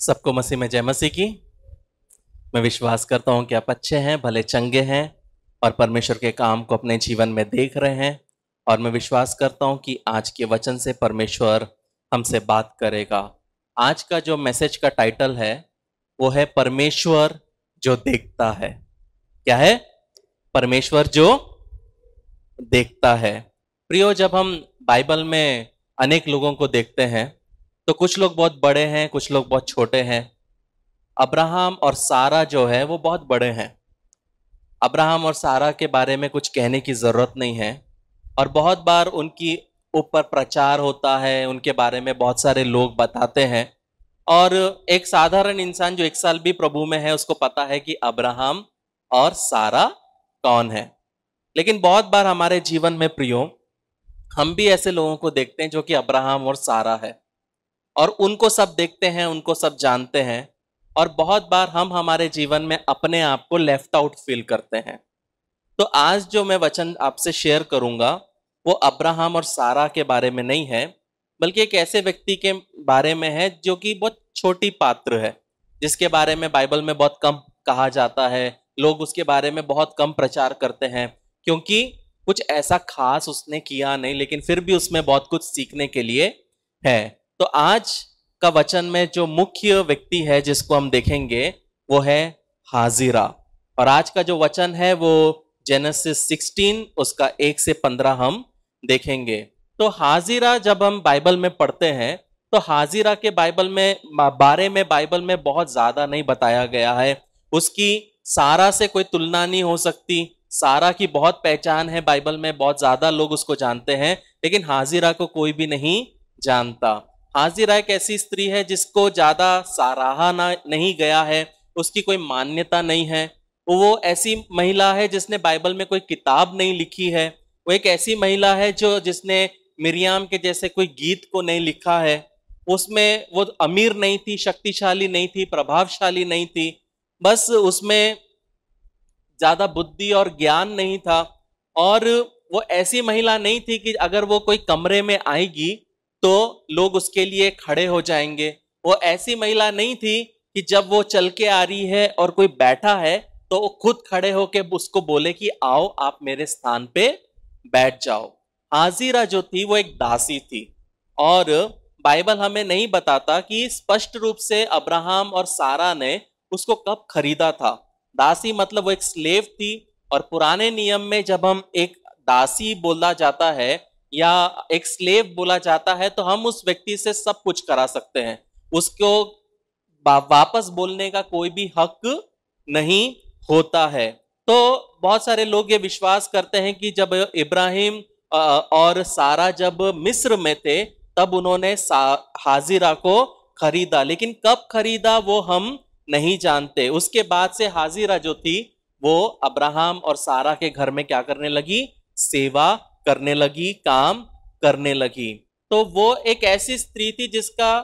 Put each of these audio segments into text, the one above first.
सबको मसीह में जय मसीह की। मैं विश्वास करता हूं कि आप अच्छे हैं, भले चंगे हैं और परमेश्वर के काम को अपने जीवन में देख रहे हैं। और मैं विश्वास करता हूं कि आज के वचन से परमेश्वर हमसे बात करेगा। आज का जो मैसेज का टाइटल है वो है परमेश्वर जो देखता है। क्या है? परमेश्वर जो देखता है। प्रियो, जब हम बाइबल में अनेक लोगों को देखते हैं तो कुछ लोग बहुत बड़े हैं, कुछ लोग बहुत छोटे हैं। अब्राहम और सारा जो है वो बहुत बड़े हैं। अब्राहम और सारा के बारे में कुछ कहने की जरूरत नहीं है। और बहुत बार उनकी ऊपर प्रचार होता है, उनके बारे में बहुत सारे लोग बताते हैं। और एक साधारण इंसान जो 1 साल भी प्रभु में है उसको पता है कि अब्राहम और सारा कौन है। लेकिन बहुत बार हमारे जीवन में प्रियो, हम भी ऐसे लोगों को देखते हैं जो कि अब्राहम और सारा है, और उनको सब देखते हैं, उनको सब जानते हैं। और बहुत बार हम हमारे जीवन में अपने आप को लेफ्ट आउट फील करते हैं। तो आज जो मैं वचन आपसे शेयर करूंगा वो अब्राहम और सारा के बारे में नहीं है, बल्कि एक ऐसे व्यक्ति के बारे में है जो कि बहुत छोटी पात्र है, जिसके बारे में बाइबल में बहुत कम कहा जाता है। लोग उसके बारे में बहुत कम प्रचार करते हैं, क्योंकि कुछ ऐसा खास उसने किया नहीं, लेकिन फिर भी उसमें बहुत कुछ सीखने के लिए है। तो आज का वचन में जो मुख्य व्यक्ति है जिसको हम देखेंगे वो है हाजिरा। और आज का जो वचन है वो जेनेसिस 16 उसका 1 से 15 हम देखेंगे। तो हाजिरा जब हम बाइबल में पढ़ते हैं तो हाजिरा के बारे में बाइबल में बहुत ज्यादा नहीं बताया गया है। उसकी सारा से कोई तुलना नहीं हो सकती। सारा की बहुत पहचान है बाइबल में, बहुत ज्यादा लोग उसको जानते हैं, लेकिन हाजिरा को कोई भी नहीं जानता। हाजिरा एक ऐसी स्त्री है जिसको ज्यादा सराहा नहीं गया है, उसकी कोई मान्यता नहीं है। वो ऐसी महिला है जिसने बाइबल में कोई किताब नहीं लिखी है। वो एक ऐसी महिला है जिसने मिरियाम के जैसे कोई गीत को नहीं लिखा है। उसमें वो अमीर नहीं थी, शक्तिशाली नहीं थी, प्रभावशाली नहीं थी, बस उसमें ज्यादा बुद्धि और ज्ञान नहीं था। और वो ऐसी महिला नहीं थी कि अगर वो कोई कमरे में आएगी तो लोग उसके लिए खड़े हो जाएंगे। वो ऐसी महिला नहीं थी कि जब वो चल के आ रही है और कोई बैठा है तो वो खुद खड़े होके उसको बोले कि आओ आप मेरे स्थान पे बैठ जाओ। हाजिरा जो थी वो एक दासी थी। और बाइबल हमें नहीं बताता कि स्पष्ट रूप से अब्राहम और सारा ने उसको कब खरीदा था। दासी मतलब वो एक स्लेव थी। और पुराने नियम में जब हम एक दासी बोला जाता है या एक स्लेव बोला जाता है तो हम उस व्यक्ति से सब कुछ करा सकते हैं, उसको वापस बोलने का कोई भी हक नहीं होता है। तो बहुत सारे लोग ये विश्वास करते हैं कि जब इब्राहिम और सारा जब मिस्र में थे तब उन्होंने हाजिरा को खरीदा, लेकिन कब खरीदा वो हम नहीं जानते। उसके बाद से हाजिरा जो थी वो अब्राहम और सारा के घर में क्या करने लगी? सेवा करने लगी, काम करने लगी। तो वो एक ऐसी स्त्री थी जिसका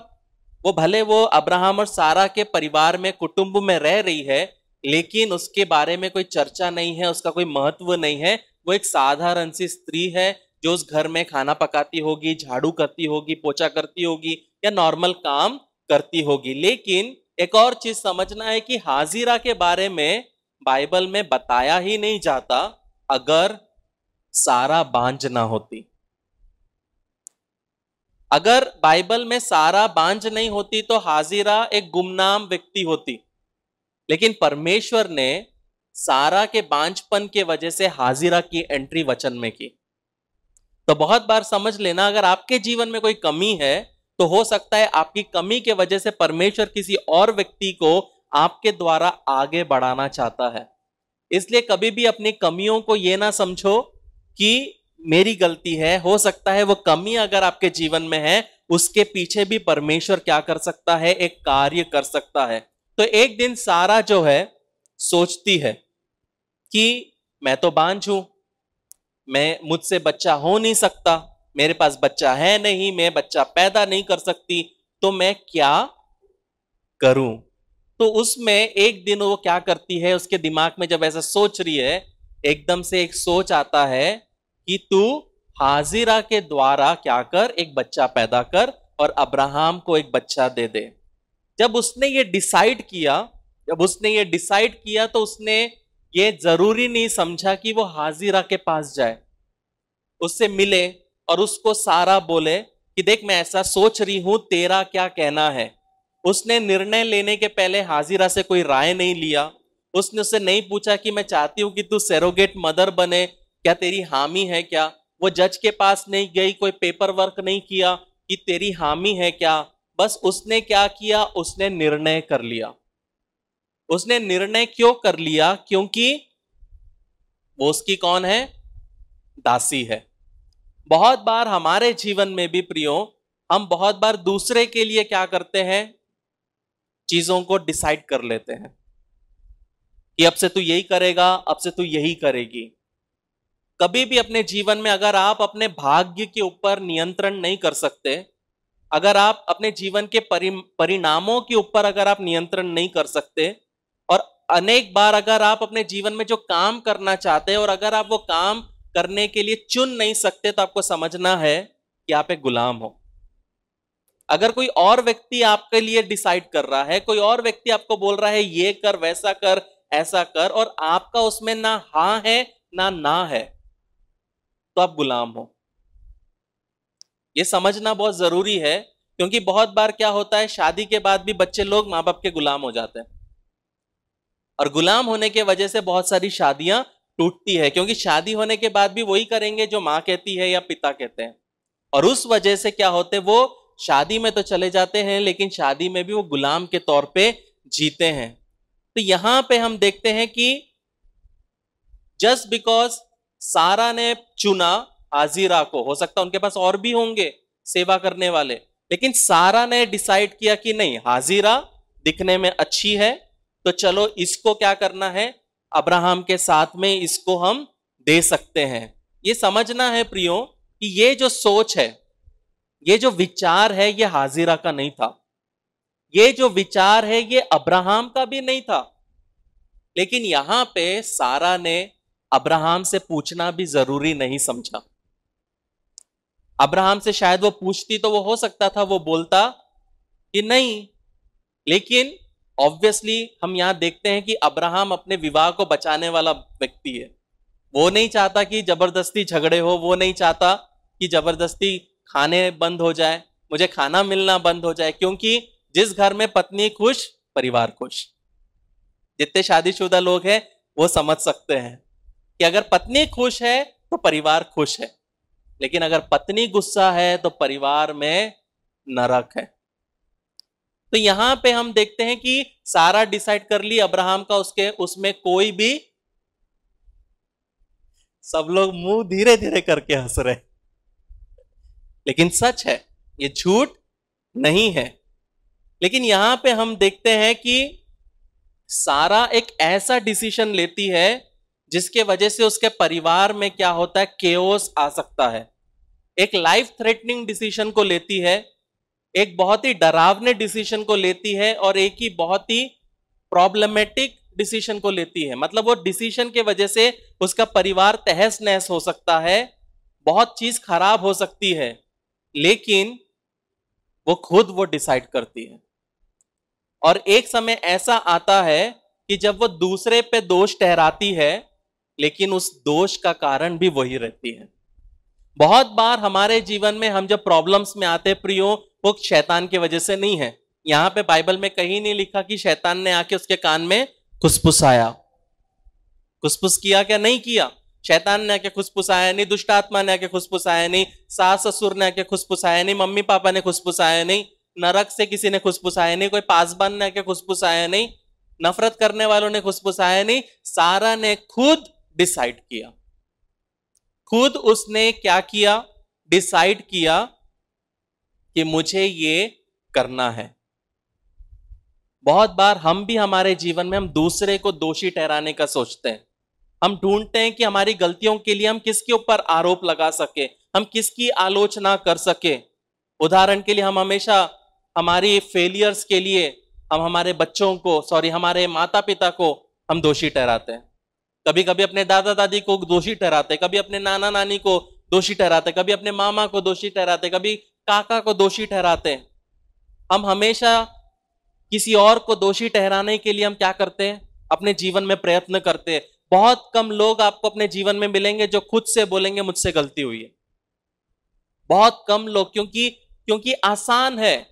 वो अब्राहम और सारा के परिवार में, कुटुंब में रह रही है, लेकिन उसके बारे में कोई चर्चा नहीं है, उसका कोई महत्व नहीं है। वो एक साधारण सी स्त्री है जो उस घर में खाना पकाती होगी, झाड़ू करती होगी, पोछा करती होगी या नॉर्मल काम करती होगी। लेकिन एक और चीज समझना है कि हाजिरा के बारे में बाइबल में बताया ही नहीं जाता अगर सारा बांझ ना होती। अगर बाइबल में सारा बांझ नहीं होती तो हाजिरा एक गुमनाम व्यक्ति होती। लेकिन परमेश्वर ने सारा के बांझपन के वजह से हाजिरा की एंट्री वचन में की। तो बहुत बार समझ लेना, अगर आपके जीवन में कोई कमी है तो हो सकता है आपकी कमी के वजह से परमेश्वर किसी और व्यक्ति को आपके द्वारा आगे बढ़ाना चाहता है। इसलिए कभी भी अपनी कमियों को यह ना समझो कि मेरी गलती है। हो सकता है वो कमी अगर आपके जीवन में है उसके पीछे भी परमेश्वर क्या कर सकता है? एक कार्य कर सकता है। तो एक दिन सारा जो है सोचती है कि मैं तो बांझ हूं, मुझसे बच्चा हो नहीं सकता, मेरे पास बच्चा है नहीं, मैं बच्चा पैदा नहीं कर सकती, तो मैं क्या करूं? तो उसमें एक दिन वो क्या करती है, उसके दिमाग में जब ऐसा सोच रही है, एकदम से एक सोच आता है कि तू हाजिरा के द्वारा क्या कर, एक बच्चा पैदा कर और अब्राहम को एक बच्चा दे दे। जब उसने ये डिसाइड किया तो उसने ये जरूरी नहीं समझा कि वो हाजिरा के पास जाए, उससे मिले और उसको सारा बोले कि देख मैं ऐसा सोच रही हूं, तेरा क्या कहना है। उसने निर्णय लेने के पहले हाजिरा से कोई राय नहीं लिया। उसने उससे नहीं पूछा कि मैं चाहती हूं कि तू सैरोगेट मदर बने, क्या तेरी हामी है क्या। वो जज के पास नहीं गई, कोई पेपर वर्क नहीं किया कि तेरी हामी है क्या। बस उसने क्या किया, उसने निर्णय कर लिया। उसने निर्णय क्यों कर लिया? क्योंकि वो उसकी कौन है? दासी है। बहुत बार हमारे जीवन में भी प्रियो, हम बहुत बार दूसरे के लिए क्या करते हैं, चीजों को डिसाइड कर लेते हैं कि अब से तू यही करेगा, अब से तू यही करेगी। कभी भी अपने जीवन में अगर आप अपने भाग्य के ऊपर नियंत्रण नहीं कर सकते, अगर आप अपने जीवन के परिणामों के ऊपर अगर आप नियंत्रण नहीं कर सकते, और अनेक बार अगर आप अपने जीवन में जो काम करना चाहते हैं और अगर आप वो काम करने के लिए चुन नहीं सकते, तो आपको समझना है कि आप एक गुलाम हो। अगर कोई और व्यक्ति आपके लिए डिसाइड कर रहा है, कोई और व्यक्ति आपको बोल रहा है ये कर, वैसा कर, ऐसा कर, और आपका उसमें ना हाँ है ना है, तो आप गुलाम हो। ये समझना बहुत जरूरी है, क्योंकि बहुत बार क्या होता है, शादी के बाद भी बच्चे लोग माँ बाप के गुलाम हो जाते हैं, और गुलाम होने के वजह से बहुत सारी शादियां टूटती है, क्योंकि शादी होने के बाद भी वही करेंगे जो माँ कहती है या पिता कहते हैं। और उस वजह से क्या होते, वो शादी में तो चले जाते हैं, लेकिन शादी में भी वो गुलाम के तौर पे जीते हैं। तो यहां पे हम देखते हैं कि जस्ट बिकॉज सारा ने चुना हाजिरा को, हो सकता उनके पास और भी होंगे सेवा करने वाले, लेकिन सारा ने डिसाइड किया कि नहीं, हाजिरा दिखने में अच्छी है, तो चलो इसको क्या करना है, अब्राहम के साथ में इसको हम दे सकते हैं। ये समझना है प्रियो कि ये जो सोच है, ये जो विचार है, ये हाजिरा का नहीं था, ये जो विचार है ये अब्राहम का भी नहीं था। लेकिन यहां पे सारा ने अब्राहम से पूछना भी जरूरी नहीं समझा। अब्राहम से शायद वो पूछती तो वो हो सकता था वो बोलता कि नहीं, लेकिन ऑब्वियसली हम यहां देखते हैं कि अब्राहम अपने विवाह को बचाने वाला व्यक्ति है। वो नहीं चाहता कि जबरदस्ती झगड़े हो, वो नहीं चाहता कि जबरदस्ती खाने बंद हो जाए, मुझे खाना मिलना बंद हो जाए, क्योंकि जिस घर में पत्नी खुश, परिवार खुश। जितने शादीशुदा लोग हैं वो समझ सकते हैं कि अगर पत्नी खुश है तो परिवार खुश है, लेकिन अगर पत्नी गुस्सा है तो परिवार में नरक है। तो यहां पे हम देखते हैं कि सारा डिसाइड कर ली अब्राहम का, उसके उसमें कोई भी, सब लोग मुंह धीरे धीरे करके हंस रहे, लेकिन सच है, ये झूठ नहीं है। लेकिन यहां पे हम देखते हैं कि सारा एक ऐसा डिसीजन लेती है जिसके वजह से उसके परिवार में क्या होता है, केओस आ सकता है। एक लाइफ थ्रेटनिंग डिसीजन को लेती है, एक बहुत ही डरावने डिसीजन को लेती है, और एक ही बहुत ही प्रॉब्लमेटिक डिसीजन को लेती है। मतलब वो डिसीजन के वजह से उसका परिवार तहस नहस हो सकता है, बहुत चीज खराब हो सकती है, लेकिन वो खुद वो डिसाइड करती है। और एक समय ऐसा आता है कि जब वो दूसरे पे दोष ठहराती है, लेकिन उस दोष का कारण भी वही रहती है। बहुत बार हमारे जीवन में हम जब प्रॉब्लम्स में आते हैं प्रियो, वो शैतान की वजह से नहीं है। यहां पे बाइबल में कहीं नहीं लिखा कि शैतान ने आके उसके कान में खुसफुसाया। खुसफुस किया क्या? नहीं किया। शैतान ने आके खुसफुसाया नहीं, दुष्ट आत्मा ने आके खुसफुसाया नहीं, सास ससुर ने आके खुसफुसाया नहीं, मम्मी पापा ने खुसफुसाया नहीं, नरक से किसी ने खुसफुसाया नहीं, कोई पासबान ने आके खुसफुसाया नहीं, नफरत करने वालों ने खुसफुसाया नहीं। सारा ने खुद डिसाइड किया, खुद उसने क्या किया, डिसाइड किया कि मुझे ये करना है। बहुत बार हम भी हमारे जीवन में हम दूसरे को दोषी ठहराने का सोचते हैं। हम ढूंढते हैं कि हमारी गलतियों के लिए हम किसके ऊपर आरोप लगा सके, हम किसकी आलोचना कर सके। उदाहरण के लिए हम हमेशा हमारी फेलियर्स के लिए हम हमारे बच्चों को, हमारे माता पिता को हम दोषी ठहराते हैं। कभी कभी अपने दादा दादी को दोषी ठहराते, कभी अपने नाना नानी को दोषी ठहराते, कभी अपने मामा को दोषी ठहराते, कभी काका को दोषी ठहराते। हम हमेशा किसी और को दोषी ठहराने के लिए हम क्या करते हैं, अपने जीवन में प्रयत्न करते हैं। बहुत कम लोग आपको अपने जीवन में मिलेंगे जो खुद से बोलेंगे मुझसे गलती हुई है। बहुत कम लोग, क्योंकि आसान है।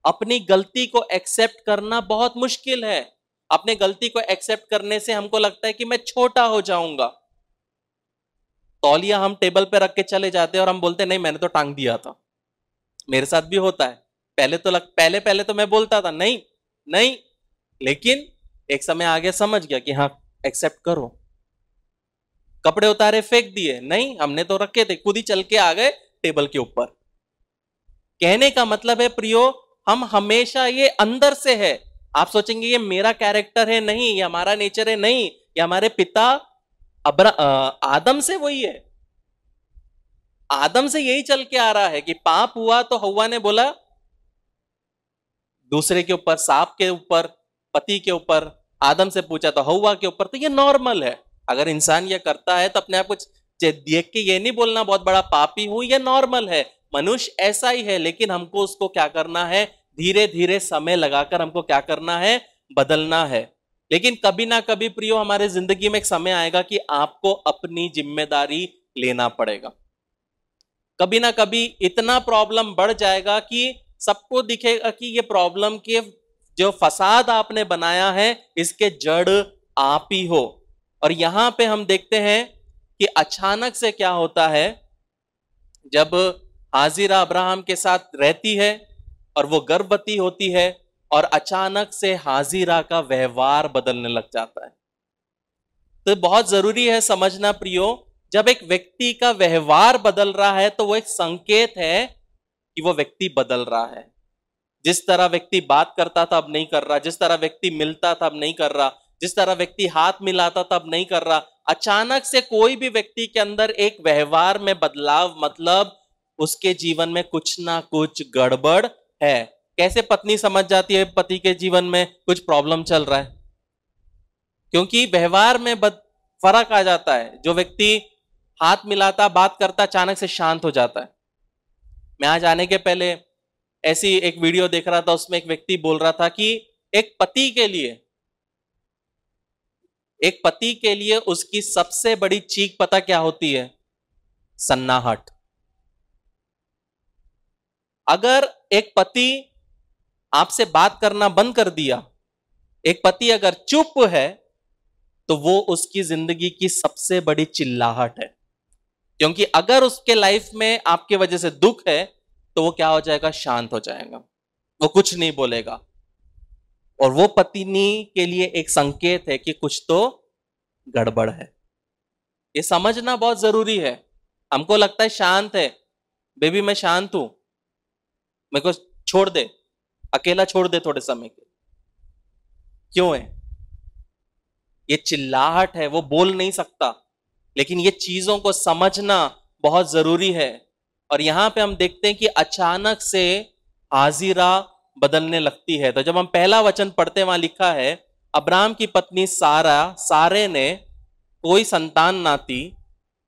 अपनी गलती को एक्सेप्ट करना बहुत मुश्किल है। अपने गलती को एक्सेप्ट करने से हमको लगता है कि मैं छोटा हो जाऊंगा। तौलिया हम टेबल पे रख के चले जाते हैं और हम बोलते हैं नहीं मैंने तो टांग दिया था। मेरे साथ भी होता है। पहले तो मैं बोलता था नहीं नहीं, लेकिन एक समय आगे समझ गया कि हाँ एक्सेप्ट करो। कपड़े उतारे फेंक दिए, नहीं हमने तो रखे थे, खुद ही चल के आ गए टेबल के ऊपर। कहने का मतलब है प्रियो, हम हमेशा, ये अंदर से है। आप सोचेंगे ये मेरा कैरेक्टर है, नहीं ये हमारा नेचर है, नहीं ये हमारे पिता आदम से वही है। आदम से यही चल के आ रहा है कि पाप हुआ तो हव्वा ने बोला दूसरे के ऊपर, सांप के ऊपर, पति के ऊपर। आदम से पूछा तो हव्वा के ऊपर। तो ये नॉर्मल है। अगर इंसान ये करता है तो अपने आप को देख के ये नहीं बोलना बहुत बड़ा पापी हूं, ये नॉर्मल है। मनुष्य ऐसा ही है, लेकिन हमको उसको क्या करना है, धीरे धीरे समय लगाकर हमको क्या करना है, बदलना है। लेकिन कभी ना कभी प्रियो हमारे जिंदगी में एक समय आएगा कि आपको अपनी जिम्मेदारी लेना पड़ेगा। कभी ना कभी इतना प्रॉब्लम बढ़ जाएगा कि सबको दिखेगा कि ये प्रॉब्लम के जो फसाद आपने बनाया है इसके जड़ आप ही हो। और यहां पे हम देखते हैं कि अचानक से क्या होता है, जब हाजिरा अब्राहम के साथ रहती है और वो गर्भवती होती है और अचानक से हाजिरा का व्यवहार बदलने लग जाता है। तो बहुत जरूरी है समझना प्रियो, जब एक व्यक्ति का व्यवहार बदल रहा है तो वो एक संकेत है कि वो व्यक्ति बदल रहा है। जिस तरह व्यक्ति बात करता था अब नहीं कर रहा, जिस तरह व्यक्ति मिलता था अब नहीं कर रहा, जिस तरह व्यक्ति हाथ मिलाता था अब नहीं कर रहा। अचानक से कोई भी व्यक्ति के अंदर एक व्यवहार में बदलाव, मतलब उसके जीवन में कुछ ना कुछ गड़बड़ है। कैसे पत्नी समझ जाती है पति के जीवन में कुछ प्रॉब्लम चल रहा है? क्योंकि व्यवहार में फर्क आ जाता है। जो व्यक्ति हाथ मिलाता, बात करता, अचानक से शांत हो जाता है। मैं आज आने के पहले ऐसी एक वीडियो देख रहा था, उसमें एक व्यक्ति बोल रहा था कि एक पति के लिए उसकी सबसे बड़ी चीख पता क्या होती है? सन्नाहट। अगर एक पति आपसे बात करना बंद कर दिया, एक पति अगर चुप है, तो वो उसकी जिंदगी की सबसे बड़ी चिल्लाहट है। क्योंकि अगर उसके लाइफ में आपके वजह से दुख है तो वो क्या हो जाएगा? शांत हो जाएगा, वो कुछ नहीं बोलेगा। और वो पत्नी के लिए एक संकेत है कि कुछ तो गड़बड़ है। ये समझना बहुत जरूरी है। हमको लगता है शांत है, बेबी मैं शांत हूं, मेरे को छोड़ दे, अकेला छोड़ दे थोड़े समय के। क्यों है? ये चिल्लाहट है, वो बोल नहीं सकता। लेकिन ये चीजों को समझना बहुत जरूरी है। और यहां पे हम देखते हैं कि अचानक से हाजिरा बदलने लगती है। तो जब हम पहला वचन पढ़ते हैं, वहां लिखा है अब्राहम की पत्नी सारे ने कोई संतान ना थी,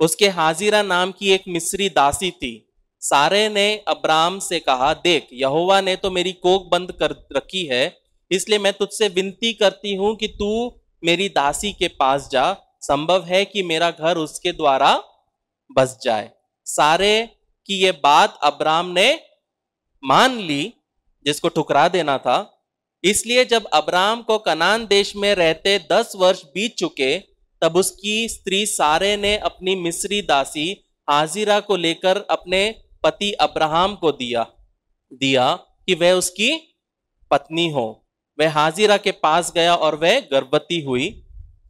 उसके हाजिरा नाम की एक मिस्री दासी थी। सारे ने अब्राहम से कहा, देख यहोवा ने तो मेरी कोख बंद कर रखी है, इसलिए मैं तुझसे विनती करती हूं कि तू मेरी दासी के पास जा, संभव है कि मेरा घर उसके द्वारा बस जाए। सारे की ये बात अब्राहम ने मान ली, जिसको ठुकरा देना था। इसलिए जब अब्राहम को कनान देश में रहते 10 वर्ष बीत चुके, तब उसकी स्त्री सारे ने अपनी मिस्री दासी हाजिरा को लेकर अपने पति अब्राहम को दिया कि वह उसकी पत्नी हो। वह हाजिरा के पास गया और वह गर्भवती हुई।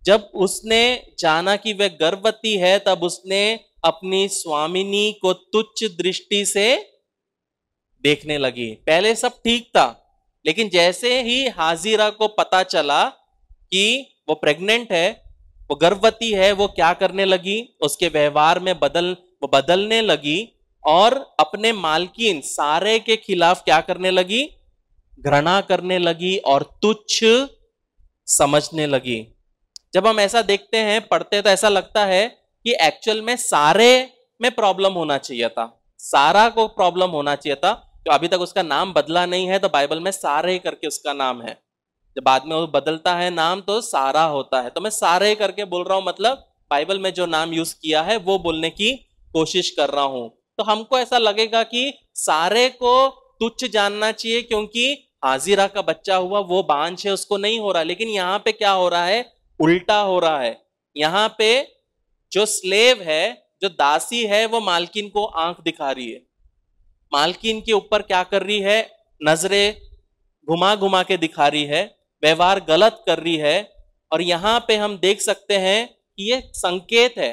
जब उसने जाना कि वह गर्भवती है, तब उसने अपनी स्वामिनी को तुच्छ दृष्टि से देखने लगी। पहले सब ठीक था, लेकिन जैसे ही हाजिरा को पता चला कि वो प्रेग्नेंट है, वो गर्भवती है, वो क्या करने लगी? उसके व्यवहार में वो बदलने लगी और अपने मालकिन सारे के खिलाफ क्या करने लगी? घृणा करने लगी और तुच्छ समझने लगी। जब हम ऐसा देखते हैं, पढ़ते, तो ऐसा लगता है कि एक्चुअल में सारे में प्रॉब्लम होना चाहिए था, सारा को प्रॉब्लम होना चाहिए था। तो अभी तक उसका नाम बदला नहीं है, तो बाइबल में सारे करके उसका नाम है। जब बाद में वो बदलता है नाम तो सारा होता है, तो मैं सारे करके बोल रहा हूं, मतलब बाइबल में जो नाम यूज किया है वो बोलने की कोशिश कर रहा हूं। तो हमको ऐसा लगेगा कि सारे को तुच्छ जानना चाहिए क्योंकि हाजिरा का बच्चा हुआ, वो बांझ है, उसको नहीं हो रहा। लेकिन यहाँ पे क्या हो रहा है, उल्टा हो रहा है। यहाँ पे जो स्लेव है, जो दासी है, वो मालकिन को आंख दिखा रही है, मालकिन के ऊपर क्या कर रही है, नजरें घुमा घुमा के दिखा रही है, व्यवहार गलत कर रही है। और यहां पे हम देख सकते हैं कि ये संकेत है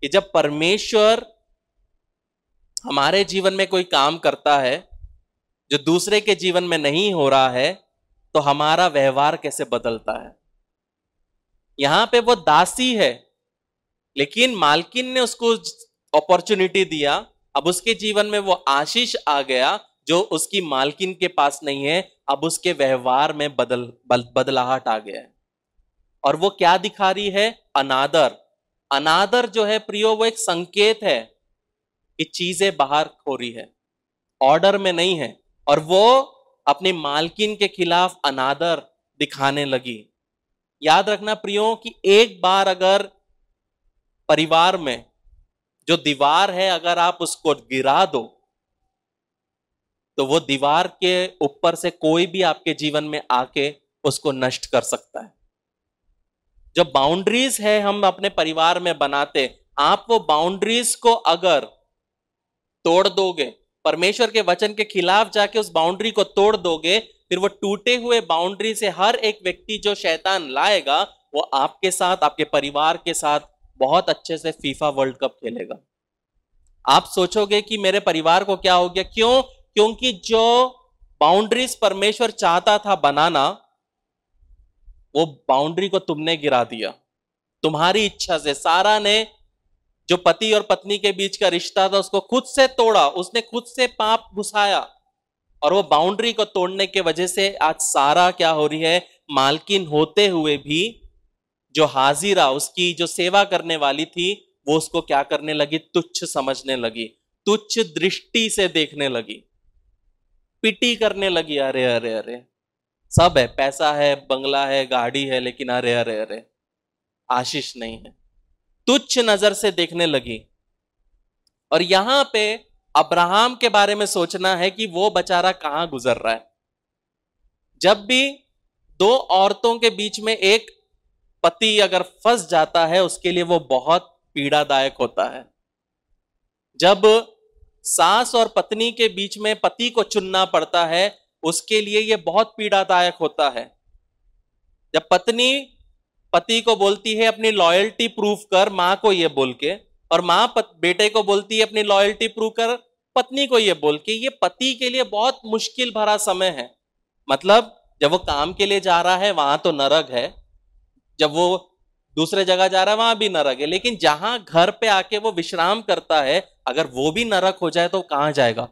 कि जब परमेश्वर हमारे जीवन में कोई काम करता है जो दूसरे के जीवन में नहीं हो रहा है, तो हमारा व्यवहार कैसे बदलता है। यहां पे वो दासी है, लेकिन मालकिन ने उसको अपॉर्चुनिटी दिया, अब उसके जीवन में वो आशीष आ गया जो उसकी मालकिन के पास नहीं है। अब उसके व्यवहार में बदलाहट आ गया है। और वो क्या दिखा रही है, अनादर। अनादर जो है प्रियो, वो एक संकेत है कि चीजें बाहर हो रही है, ऑर्डर में नहीं है। और वो अपनी मालकिन के खिलाफ अनादर दिखाने लगी। याद रखना प्रियो कि एक बार अगर परिवार में जो दीवार है, अगर आप उसको गिरा दो, तो वो दीवार के ऊपर से कोई भी आपके जीवन में आके उसको नष्ट कर सकता है। जो बाउंड्रीज है हम अपने परिवार में बनाते, आप वो बाउंड्रीज को अगर तोड़ दोगे, परमेश्वर के वचन के खिलाफ जाके उस बाउंड्री को तोड़ दोगे, फिर वो टूटे हुए बाउंड्री से हर एक व्यक्ति जो शैतान लाएगा, वो आपके साथ, आपके परिवार के साथ बहुत अच्छे से फीफा वर्ल्ड कप खेलेगा। आप सोचोगे कि मेरे परिवार को क्या हो गया, क्यों? क्योंकि जो बाउंड्रीज परमेश्वर चाहता था बनाना, वो बाउंड्री को तुमने गिरा दिया तुम्हारी इच्छा से। सारा ने जो पति और पत्नी के बीच का रिश्ता था उसको खुद से तोड़ा, उसने खुद से पाप घुसाया। और वो बाउंड्री को तोड़ने के वजह से आज सारा क्या हो रही है, मालकिन होते हुए भी जो हाजिरा, उसकी जो सेवा करने वाली थी, वो उसको क्या करने लगी, तुच्छ समझने लगी, तुच्छ दृष्टि से देखने लगी, पिटी करने लगी। अरे अरे अरे, सब है, पैसा है, बंगला है, गाड़ी है, लेकिन अरे अरे अरे आशीष नहीं है, तुच्छ नजर से देखने लगी। और यहां पे अब्राहम के बारे में सोचना है कि वो बेचारा कहां गुजर रहा है। जब भी दो औरतों के बीच में एक पति अगर फंस जाता है, उसके लिए वो बहुत पीड़ादायक होता है। जब सास और पत्नी के बीच में पति को चुनना पड़ता है, उसके लिए यह बहुत पीड़ादायक होता है। जब पत्नी पति को बोलती है अपनी लॉयल्टी प्रूफ कर, मां को यह बोल के, और मां बेटे को बोलती है अपनी लॉयल्टी प्रूफ कर पत्नी को यह बोल के, ये पति के लिए बहुत मुश्किल भरा समय है। मतलब जब वो काम के लिए जा रहा है वहां तो नरक है, जब वो दूसरे जगह जा रहा है वहां भी नरक है, लेकिन जहां घर पे आके वो विश्राम करता है, अगर वो भी नरक हो जाए तो कहां जाएगा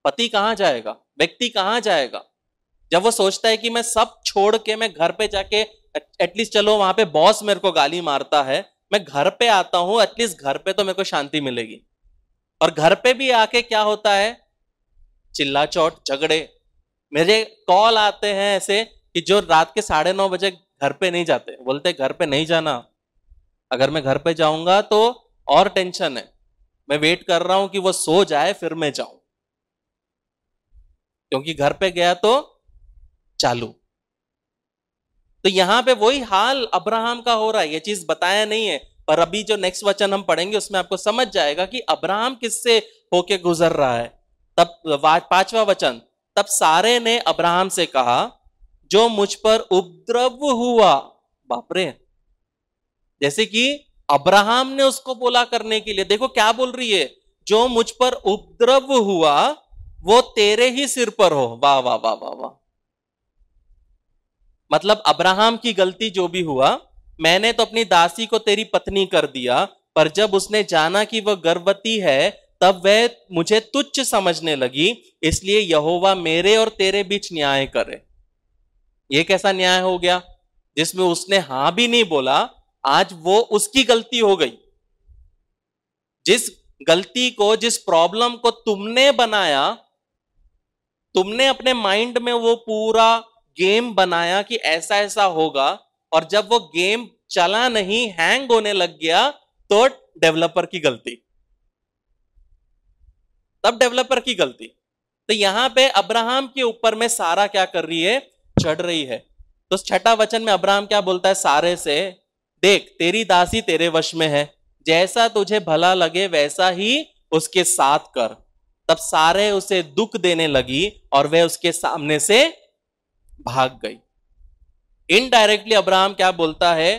पति, कहां जाएगा व्यक्ति, कहां जाएगा? जब वो सोचता है कि मैं सब छोड़ के मैं घर पे जाके एटलीस्ट, चलो वहां पे बॉस मेरे को गाली मारता है, मैं घर पे आता हूं, एटलीस्ट घर पे तो मेरे को शांति मिलेगी। और घर पे भी आके क्या होता है, चिल्ला चौट, झगड़े। मेरे कॉल आते हैं ऐसे कि जो रात के 9:30 बजे घर पे नहीं जाते, बोलते घर पे नहीं जाना, अगर मैं घर पे जाऊंगा तो और टेंशन है, मैं वेट कर रहा हूं कि वो सो जाए फिर मैं जाऊं, क्योंकि घर पे गया तो चालू। तो यहां पे वही हाल अब्राहम का हो रहा है। ये चीज बताया नहीं है, पर अभी जो नेक्स्ट वचन हम पढ़ेंगे उसमें आपको समझ जाएगा कि अब्राहम किससे होके गुजर रहा है। तब 5वां वचन, तब सारे ने अब्राहम से कहा, जो मुझ पर उपद्रव हुआ। बापरे, जैसे कि अब्राहम ने उसको बोला करने के लिए। देखो क्या बोल रही है, जो मुझ पर उपद्रव हुआ वो तेरे ही सिर पर हो। वाह वाह वाह वाह वाह। मतलब अब्राहम की गलती जो भी हुआ, मैंने तो अपनी दासी को तेरी पत्नी कर दिया, पर जब उसने जाना कि वह गर्भवती है तब वह मुझे तुच्छ समझने लगी, इसलिए यहोवा मेरे और तेरे बीच न्याय करे। यह कैसा न्याय हो गया जिसमें उसने हां भी नहीं बोला, आज वो उसकी गलती हो गई। जिस गलती को, जिस प्रॉब्लम को तुमने बनाया, तुमने अपने माइंड में वो पूरा गेम बनाया कि ऐसा ऐसा होगा, और जब वो गेम चला नहीं, हैंग होने लग गया, तो डेवलपर की गलती, तब डेवलपर की गलती। तो यहां पे अब्राहम के ऊपर में सारा क्या कर रही है, चढ़ रही है। तो छठा वचन में अब्राहम क्या बोलता है सारे से, देख तेरी दासी तेरे वश में है, जैसा तुझे भला लगे वैसा ही उसके साथ कर। तब सारे उसे दुख देने लगी और वह उसके सामने से भाग गई। इनडायरेक्टली अब्राहम क्या बोलता है,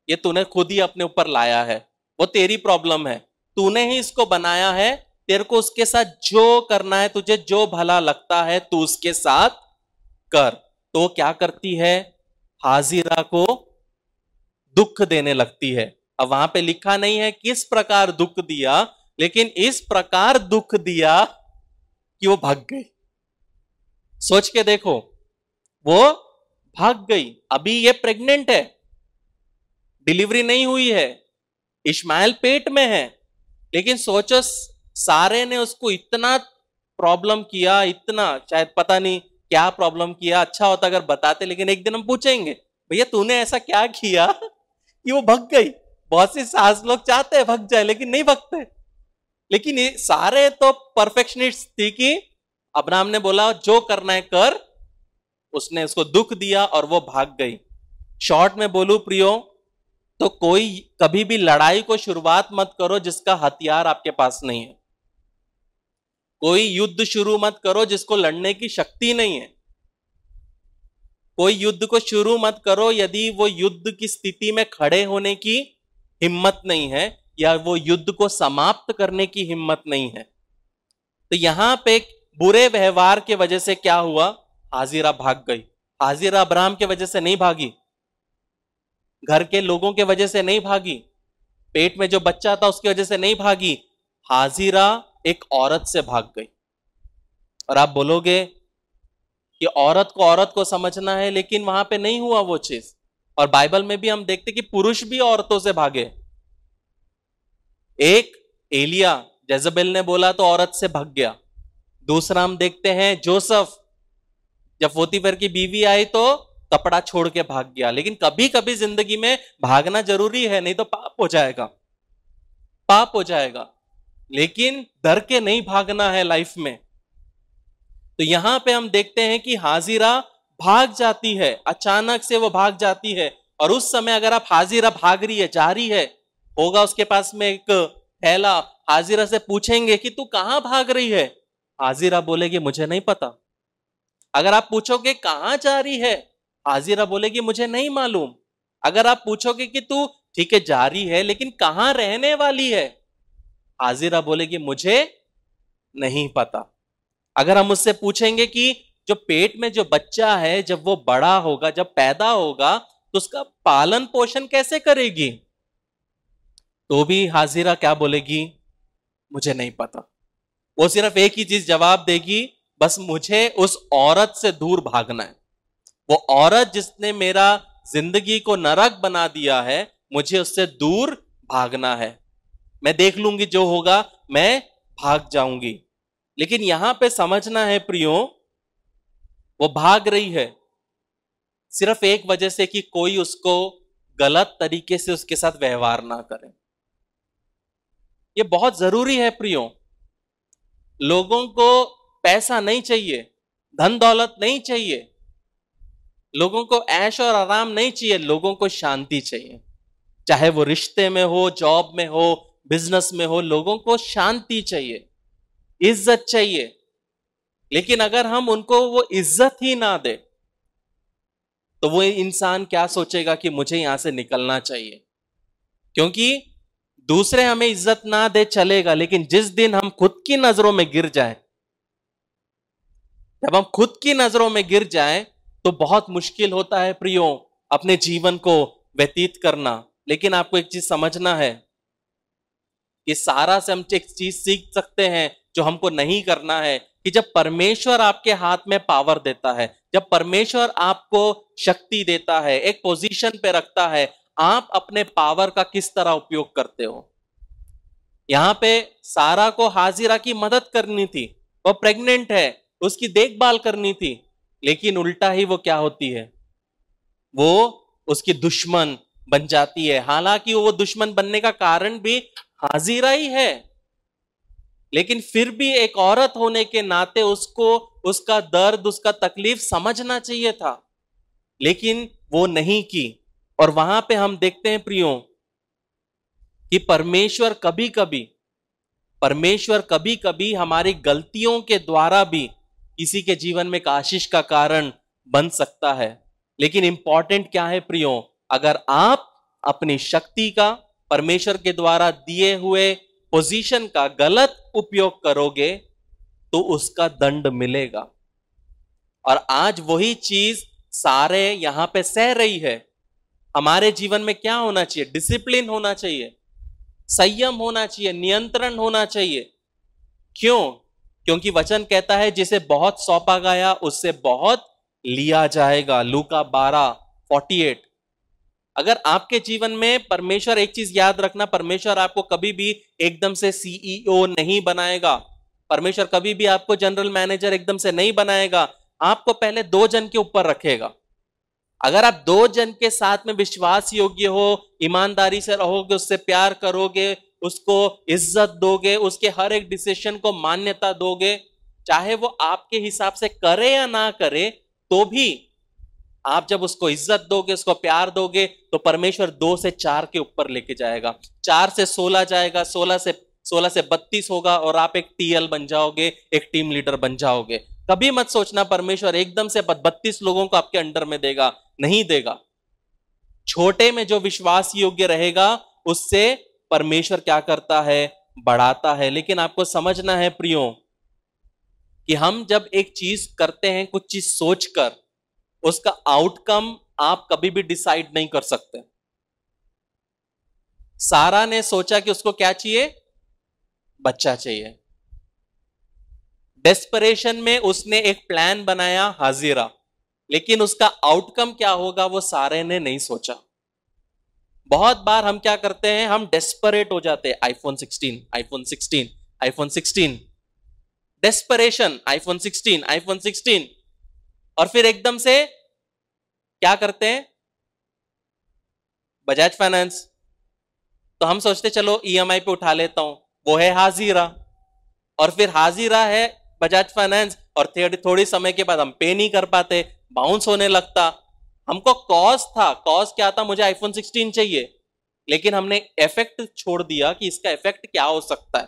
ये तूने खुद ही अपने ऊपर लाया है, वो तेरी प्रॉब्लम है, तूने ही इसको बनाया है, तेरे को उसके साथ जो करना है, तुझे जो भला लगता है तू उसके साथ कर। तो क्या करती है, हाजिरा को दुख देने लगती है। अब वहां पे लिखा नहीं है किस प्रकार दुख दिया, लेकिन इस प्रकार दुख दिया कि वो भाग गई। सोच के देखो, वो भाग गई। अभी ये प्रेग्नेंट है, डिलीवरी नहीं हुई है, इश्माइल पेट में है, लेकिन सोचो सारे ने उसको इतना प्रॉब्लम किया, इतना, शायद पता नहीं क्या प्रॉब्लम किया, अच्छा होता अगर बताते, लेकिन एक दिन हम पूछेंगे भैया तूने ऐसा क्या किया कि वो भाग गई। बहुत सी सास लोग चाहते हैं भाग जाए, लेकिन नहीं भागते। लेकिन ये सारे तो परफेक्शनिस्ट थी कि अब्राहम ने बोला जो करना है कर, उसने उसको दुख दिया और वो भाग गई। शॉर्ट में बोलूं प्रियो, तो कोई कभी भी लड़ाई को शुरुआत मत करो जिसका हथियार आपके पास नहीं है। कोई युद्ध शुरू मत करो जिसको लड़ने की शक्ति नहीं है। कोई युद्ध को शुरू मत करो यदि वो युद्ध की स्थिति में खड़े होने की हिम्मत नहीं है, या वो युद्ध को समाप्त करने की हिम्मत नहीं है। तो यहां पे बुरे व्यवहार के वजह से क्या हुआ, हाजिरा भाग गई। हाजिरा अब्राहम के वजह से नहीं भागी, घर के लोगों के वजह से नहीं भागी, पेट में जो बच्चा था उसकी वजह से नहीं भागी। हाजिरा एक औरत से भाग गई। और आप बोलोगे कि औरत को समझना है, लेकिन वहां पे नहीं हुआ वो चीज। और बाइबल में भी हम देखते कि पुरुष भी औरतों से भागे। एक एलिया, जेजबेल ने बोला तो औरत से भाग गया। दूसरा हम देखते हैं जोसेफ, जब पोतीफर की बीवी आई तो कपड़ा छोड़ के भाग गया। लेकिन कभी कभी जिंदगी में भागना जरूरी है, नहीं तो पाप हो जाएगा, पाप हो जाएगा। लेकिन डर के नहीं भागना है लाइफ में। तो यहां पे हम देखते हैं कि हाजिरा भाग जाती है, अचानक से वो भाग जाती है। और उस समय अगर आप हाजिरा भाग रही है, जा रही है, होगा उसके पास में एक थैला, हाजिरा से पूछेंगे कि तू कहां भाग रही है, हाजिरा बोलेगी मुझे नहीं पता। अगर आप पूछोगे कहां जा रही है, हाजिरा बोलेगी मुझे नहीं मालूम। अगर आप पूछोगे कि तू ठीक है जा रही है लेकिन कहां रहने वाली है, हाजिरा बोलेगी मुझे नहीं पता। अगर हम उससे पूछेंगे कि जो पेट में जो बच्चा है जब वो बड़ा होगा, जब पैदा होगा, तो उसका पालन पोषण कैसे करेगी, तो भी हाजिरा क्या बोलेगी, मुझे नहीं पता। वो सिर्फ एक ही चीज जवाब देगी, बस मुझे उस औरत से दूर भागना है। वो औरत जिसने मेरा जिंदगी को नरक बना दिया है, मुझे उससे दूर भागना है। मैं देख लूंगी जो होगा, मैं भाग जाऊंगी। लेकिन यहां पे समझना है प्रियो, वो भाग रही है सिर्फ एक वजह से कि कोई उसको गलत तरीके से उसके साथ व्यवहार ना करे। ये बहुत जरूरी है प्रियो। लोगों को पैसा नहीं चाहिए, धन दौलत नहीं चाहिए, लोगों को ऐश और आराम नहीं चाहिए, लोगों को शांति चाहिए। चाहे वो रिश्ते में हो, जॉब में हो, बिजनेस में हो, लोगों को शांति चाहिए, इज्जत चाहिए। लेकिन अगर हम उनको वो इज्जत ही ना दे, तो वो इंसान क्या सोचेगा कि मुझे यहां से निकलना चाहिए। क्योंकि दूसरे हमें इज्जत ना दे चलेगा, लेकिन जिस दिन हम खुद की नजरों में गिर जाएं, जब हम खुद की नजरों में गिर जाएं, तो बहुत मुश्किल होता है प्रियो अपने जीवन को व्यतीत करना। लेकिन आपको एक चीज समझना है कि सारा से हम एक चीज सीख सकते हैं जो हमको नहीं करना है, कि जब परमेश्वर आपके हाथ में पावर देता है, जब परमेश्वर आपको शक्ति देता है, एक पोजीशन पे रखता है, आप अपने पावर का किस तरह उपयोग करते हो। यहां पे सारा को हाजिरा की मदद करनी थी, वो प्रेग्नेंट है, उसकी देखभाल करनी थी, लेकिन उल्टा ही वो क्या होती है, वो उसकी दुश्मन बन जाती है। हालांकि वो दुश्मन बनने का कारण भी हाजिरा ही है, लेकिन फिर भी एक औरत होने के नाते उसको उसका दर्द, उसका तकलीफ समझना चाहिए था, लेकिन वो नहीं की। और वहां पे हम देखते हैं प्रियो कि परमेश्वर कभी कभी हमारी गलतियों के द्वारा भी किसी के जीवन में एक आशीष का कारण बन सकता है। लेकिन इंपॉर्टेंट क्या है प्रियो, अगर आप अपनी शक्ति का, परमेश्वर के द्वारा दिए हुए पोजीशन का गलत उपयोग करोगे तो उसका दंड मिलेगा। और आज वही चीज सारे यहां पे सह रही है। हमारे जीवन में क्या होना चाहिए? डिसिप्लिन होना चाहिए, संयम होना चाहिए, नियंत्रण होना चाहिए। क्यों? क्योंकि वचन कहता है जिसे बहुत सौंपा गया उससे बहुत लिया जाएगा। लूका 12:48। अगर आपके जीवन में परमेश्वर, एक चीज याद रखना, परमेश्वर आपको कभी भी एकदम से सीईओ नहीं बनाएगा, परमेश्वर कभी भी आपको जनरल मैनेजर एकदम से नहीं बनाएगा। आपको पहले 2 जन के ऊपर रखेगा। अगर आप 2 जन के साथ में विश्वास योग्य हो, ईमानदारी से रहोगे, उससे प्यार करोगे, उसको इज्जत दोगे, उसके हर एक डिसीजन को मान्यता दोगे, चाहे वो आपके हिसाब से करे या ना करे, तो भी आप जब उसको इज्जत दोगे, उसको प्यार दोगे, तो परमेश्वर 2 से 4 के ऊपर लेके जाएगा, 4 से 16 जाएगा, 16 से 32 होगा, और आप एक टीएल बन जाओगे, एक टीम लीडर बन जाओगे। कभी मत सोचना परमेश्वर एकदम से 32 लोगों को आपके अंडर में देगा, नहीं देगा। छोटे में जो विश्वास योग्य रहेगा उससे परमेश्वर क्या करता है? बढ़ाता है। लेकिन आपको समझना है प्रियो कि हम जब एक चीज करते हैं, कुछ चीज सोचकर, उसका आउटकम आप कभी भी डिसाइड नहीं कर सकते। सारा ने सोचा कि उसको क्या चाहिए? बच्चा चाहिए। डेस्परेशन में उसने एक प्लान बनाया, हाजिरा, लेकिन उसका आउटकम क्या होगा वो सारे ने नहीं सोचा। बहुत बार हम क्या करते हैं, हम डेस्परेट हो जाते हैं, iPhone 16, iPhone 16, iPhone 16, desperation, iPhone 16, iPhone 16, और फिर एकदम से क्या करते हैं? बजाज फाइनेंस, तो हम सोचते चलो ईएमआई पे उठा लेता हूं, वो है हाजिरा, और फिर हाजिरा है बजाज फाइनेंस, और थोड़ी समय के बाद हम पे नहीं कर पाते, बाउंस होने लगता। हमको कॉज था, कॉज क्या था? मुझे आईफोन 16 चाहिए, लेकिन हमने इफेक्ट छोड़ दिया कि इसका इफेक्ट क्या हो सकता है।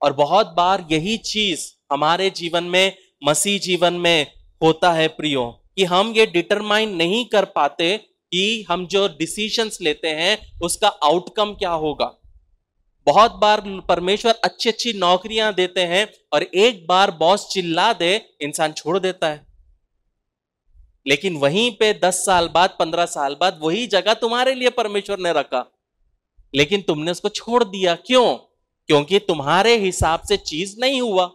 और बहुत बार यही चीज हमारे जीवन में, मसीह जीवन में होता है प्रियो, कि हम ये डिटरमाइन नहीं कर पाते कि हम जो डिसीजंस लेते हैं उसका आउटकम क्या होगा। बहुत बार परमेश्वर अच्छी अच्छी नौकरियां देते हैं, और एक बार बॉस चिल्ला दे, इंसान छोड़ देता है। लेकिन वहीं पे 10 साल बाद, 15 साल बाद वही जगह तुम्हारे लिए परमेश्वर ने रखा, लेकिन तुमने उसको छोड़ दिया। क्यों? क्योंकि तुम्हारे हिसाब से चीज नहीं हुआ।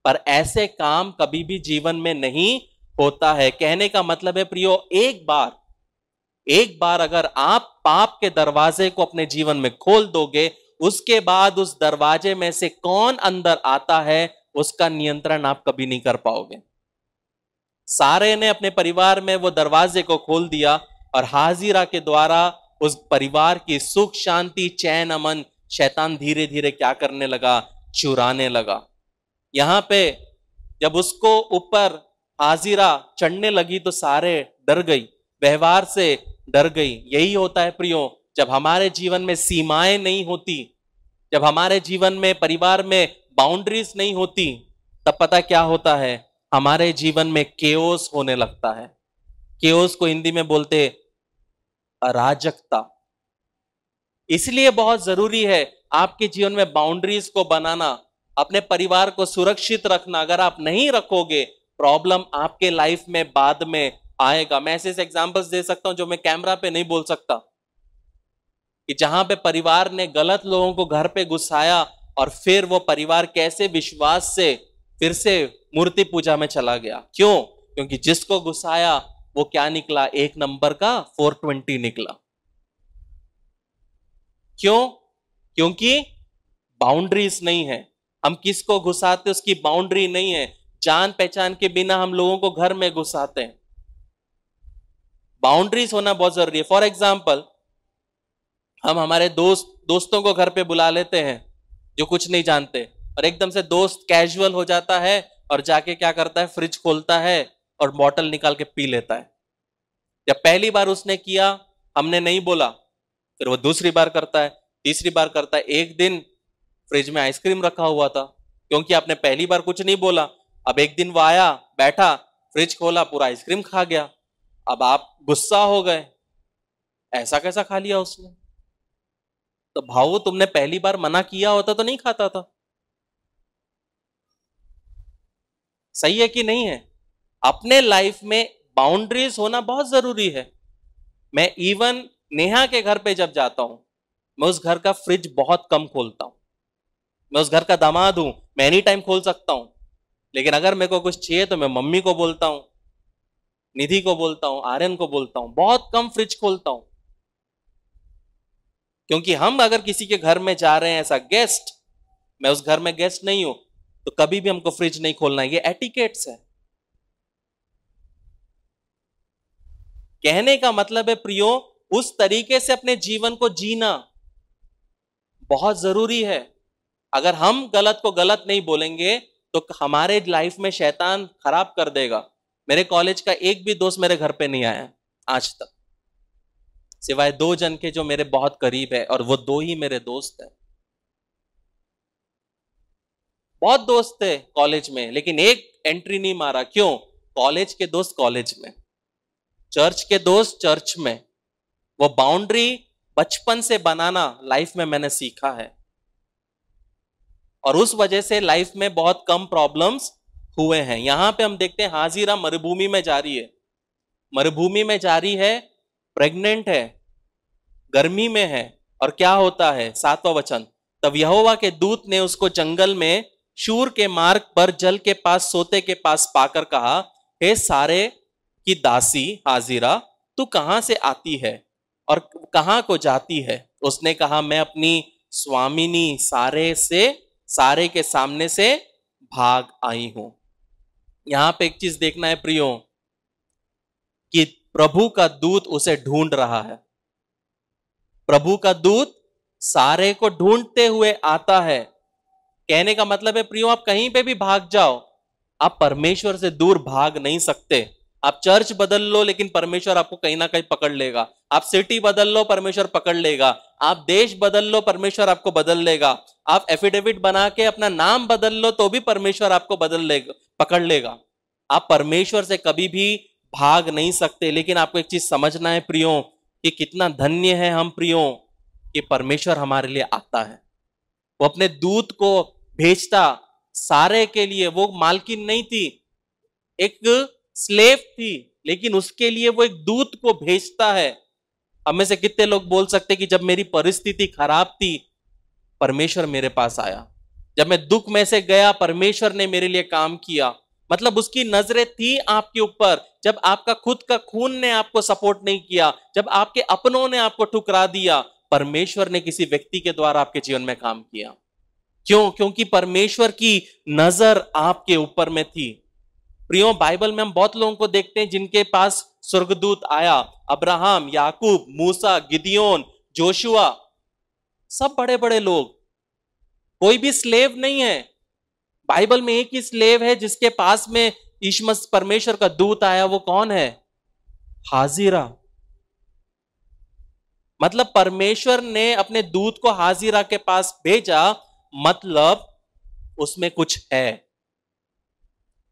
पर ऐसे काम कभी भी जीवन में नहीं होता है। कहने का मतलब है प्रियो, एक बार अगर आप पाप के दरवाजे को अपने जीवन में खोल दोगे, उसके बाद उस दरवाजे में से कौन अंदर आता है उसका नियंत्रण आप कभी नहीं कर पाओगे। सारे ने अपने परिवार में वो दरवाजे को खोल दिया, और हाजिरा के द्वारा उस परिवार की सुख शांति, चैन, अमन शैतान धीरे धीरे क्या करने लगा? चुराने लगा। यहां पे जब उसको ऊपर हाजिरा चढ़ने लगी तो सारे डर गई, व्यवहार से डर गई। यही होता है प्रियो, जब हमारे जीवन में सीमाएं नहीं होती, जब हमारे जीवन में, परिवार में बाउंड्रीज नहीं होती, तब पता क्या होता है? हमारे जीवन में केओस होने लगता है। केओस को हिंदी में बोलते अराजकता। इसलिए बहुत जरूरी है आपके जीवन में बाउंड्रीज को बनाना, अपने परिवार को सुरक्षित रखना। अगर आप नहीं रखोगे, प्रॉब्लम आपके लाइफ में बाद में आएगा। मैं ऐसे एग्जांपल्स दे सकता हूं जो मैं कैमरा पे नहीं बोल सकता, कि जहां पे परिवार ने गलत लोगों को घर पे घुसाया, और फिर वो परिवार कैसे विश्वास से फिर से मूर्ति पूजा में चला गया। क्यों? क्योंकि जिसको घुसाया वो क्या निकला? 1 नंबर का 420 निकला। क्यों? क्योंकि बाउंड्रीज नहीं है। हम किसको घुसाते उसकी बाउंड्री नहीं है। जान पहचान के बिना हम लोगों को घर में घुसाते हैं। बाउंड्रीज होना बहुत जरूरी है। फॉर एग्जाम्पल, हम हमारे दोस्तों को घर पे बुला लेते हैं जो कुछ नहीं जानते, और एकदम से दोस्त कैजुअल हो जाता है और जाके क्या करता है, फ्रिज खोलता है और बॉटल निकाल के पी लेता है। जब पहली बार उसने किया, हमने नहीं बोला, फिर वो दूसरी बार करता है, तीसरी बार करता है। एक दिन फ्रिज में आइसक्रीम रखा हुआ था, क्योंकि आपने पहली बार कुछ नहीं बोला। अब एक दिन वो आया, बैठा, फ्रिज खोला, पूरा आइसक्रीम खा गया। अब आप गुस्सा हो गए, ऐसा कैसा खा लिया उसने? तो भाऊ, तुमने पहली बार मना किया होता तो नहीं खाता था। सही है कि नहीं है? अपने लाइफ में बाउंड्रीज होना बहुत जरूरी है। मैं इवन नेहा के घर पे जब जाता हूं, मैं उस घर का फ्रिज बहुत कम खोलता हूं। मैं उस घर का दामाद हूं, मैं एनी टाइम खोल सकता हूं, लेकिन अगर मेरे को कुछ चाहिए तो मैं मम्मी को बोलता हूं, निधि को बोलता हूं, आर्यन को बोलता हूं। बहुत कम फ्रिज खोलता हूं, क्योंकि हम अगर किसी के घर में जा रहे हैं एज अ गेस्ट, मैं उस घर में गेस्ट नहीं हूं, तो कभी भी हमको फ्रिज नहीं खोलना है। ये एटिकेट्स है। कहने का मतलब है प्रियो, उस तरीके से अपने जीवन को जीना बहुत जरूरी है। अगर हम गलत को गलत नहीं बोलेंगे तो हमारे लाइफ में शैतान खराब कर देगा। मेरे कॉलेज का एक भी दोस्त मेरे घर पे नहीं आया आज तक, सिवाय 2 जन के जो मेरे बहुत करीब है, और वो 2 ही मेरे दोस्त हैं। बहुत दोस्त थे कॉलेज में, लेकिन एक एंट्री नहीं मारा। क्यों? कॉलेज के दोस्त कॉलेज में, चर्च के दोस्त चर्च में। वो बाउंड्री बचपन से बनाना लाइफ में मैंने सीखा है, और उस वजह से लाइफ में बहुत कम प्रॉब्लम्स हुए हैं। यहां पे हम देखते हैं हाजिरा मरुभूमि में जा रही है, मरुभूमि में जा रही है, प्रेग्नेंट है, गर्मी में है, और क्या होता है? 7वां वचन, तब यहोवा के दूत ने उसको जंगल में शूर के मार्ग पर जल के पास सोते के पास पाकर कहा, हे सारे की दासी हाजिरा, तू कहां से आती है और कहां को जाती है? उसने कहा, मैं अपनी स्वामिनी सारे के सामने से भाग आई हूं। यहां पे एक चीज देखना है प्रियो, कि प्रभु का दूत उसे ढूंढ रहा है। प्रभु का दूत सारे को ढूंढते हुए आता है। कहने का मतलब है प्रियो, आप कहीं पे भी भाग जाओ, आप परमेश्वर से दूर भाग नहीं सकते। आप चर्च बदल लो, लेकिन परमेश्वर आपको कहीं ना कहीं पकड़ लेगा। आप सिटी बदल लो, परमेश्वर पकड़ लेगा। आप देश बदल लो, परमेश्वर आपको बदल लेगा। आप एफिडेविट बना के अपना नाम बदल लो, तो भी परमेश्वर आपको बदल लेगा, पकड़ लेगा। आप परमेश्वर से कभी भी भाग नहीं सकते। लेकिन आपको एक चीज समझना है प्रियो, कि कितना धन्य है हम प्रियो, कि परमेश्वर हमारे लिए आता है। वो अपने दूत को भेजता सारे के लिए। वो मालकिन नहीं थी, एक स्लेव थी, लेकिन उसके लिए वो एक दूत को भेजता है। हमें से कितने लोग बोल सकते कि जब मेरी परिस्थिति खराब थी, परमेश्वर मेरे पास आया। जब मैं दुख में से गया, परमेश्वर ने मेरे लिए काम किया। मतलब उसकी नजरें थी आपके ऊपर। जब आपका खुद का खून ने आपको सपोर्ट नहीं किया, जब आपके अपनों ने आपको ठुकरा दिया, परमेश्वर ने किसी व्यक्ति के द्वारा आपके जीवन में काम किया। क्यों? क्योंकि परमेश्वर की नजर आपके ऊपर में थी। प्रियो, बाइबल में हम बहुत लोगों को देखते हैं जिनके पास स्वर्गदूत आया। अब्राहम, याकूब, मूसा, गिदियोन, जोशुआ, सब बड़े बड़े लोग। कोई भी स्लेव नहीं है। बाइबल में एक ही स्लेव है जिसके पास में ईश्वर परमेश्वर का दूत आया। वो कौन है? हाजिरा। मतलब परमेश्वर ने अपने दूत को हाजिरा के पास भेजा, मतलब उसमें कुछ है।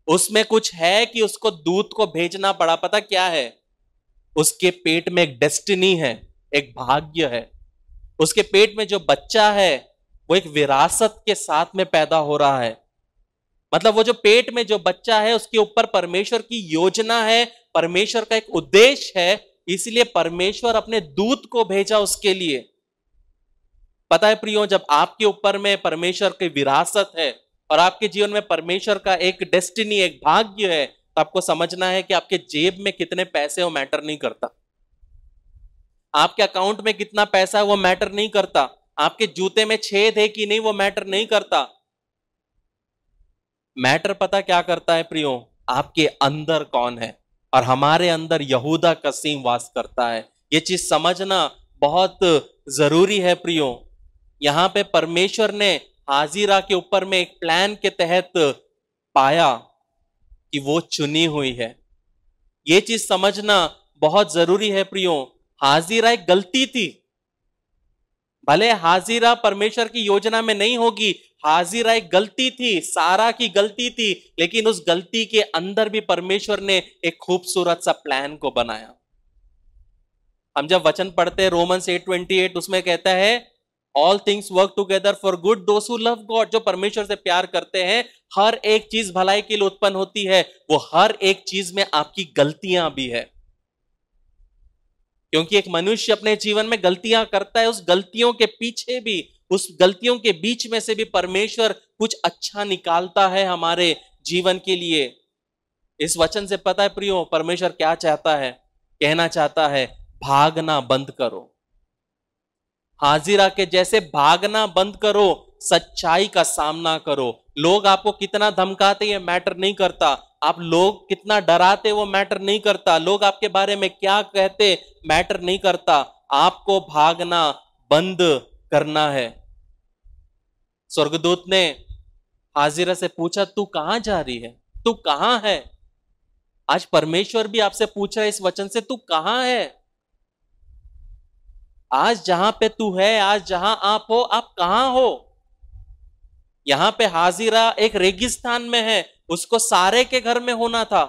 उसमें कुछ है कि उसको दूत को भेजना पड़ा। पता क्या है? उसके पेट में एक डेस्टिनी है, एक भाग्य है। उसके पेट में जो बच्चा है वो एक विरासत के साथ में पैदा हो रहा है। मतलब वो जो पेट में जो बच्चा है, उसके ऊपर परमेश्वर की योजना है, परमेश्वर का एक उद्देश्य है। इसलिए परमेश्वर अपने दूत को भेजा उसके लिए। पता है प्रियो, जब आपके ऊपर में परमेश्वर की विरासत है और आपके जीवन में परमेश्वर का एक डेस्टिनी, एक भाग्य है, तो आपको समझना है कि आपके जेब में कितने पैसे वो मैटर नहीं करता। आपके अकाउंट में कितना पैसा है वो मैटर नहीं करता। आपके जूते में छेद है कि नहीं वो मैटर नहीं करता। मैटर पता क्या करता है प्रियो, आपके अंदर कौन है। और हमारे अंदर यहूदा कसीम वास करता है। ये चीज समझना बहुत जरूरी है प्रियो। यहां पे परमेश्वर ने हाजिरा के ऊपर में एक प्लान के तहत पाया कि वो चुनी हुई है। ये चीज समझना बहुत जरूरी है प्रियो। हाजिरा एक गलती थी, भले हाजिरा परमेश्वर की योजना में नहीं होगी, हाजिरा एक गलती थी, सारा की गलती थी, लेकिन उस गलती के अंदर भी परमेश्वर ने एक खूबसूरत सा प्लान को बनाया। हम जब वचन पढ़ते हैं रोमन्स 8:28, उसमें कहता है all things work together for good those who love God. जो परमेश्वर से प्यार करते हैं, हर एक चीज भलाई के लिए उत्पन्न होती है। वो हर एक चीज में आपकी गलतियां भी है, क्योंकि एक मनुष्य अपने जीवन में गलतियां करता है, उस गलतियों के पीछे भी, उस गलतियों के बीच में से भी परमेश्वर कुछ अच्छा निकालता है हमारे जीवन के लिए। इस वचन से पता है प्रियो परमेश्वर क्या चाहता है, कहना चाहता है भागना बंद करो। हाजिरा के जैसे भागना बंद करो, सच्चाई का सामना करो। लोग आपको कितना धमकाते ये मैटर नहीं करता, आप लोग कितना डराते वो मैटर नहीं करता, लोग आपके बारे में क्या कहते मैटर नहीं करता। आपको भागना बंद करना है। स्वर्गदूत ने हाजिरा से पूछा तू कहां जा रही है, तू कहां है। आज परमेश्वर भी आपसे पूछ रहा है इस वचन से, तू कहां है। आज जहां पे तू है, आज जहां आप हो, आप कहां हो। यहां पे हाजिरा एक रेगिस्तान में है, उसको सारे के घर में होना था,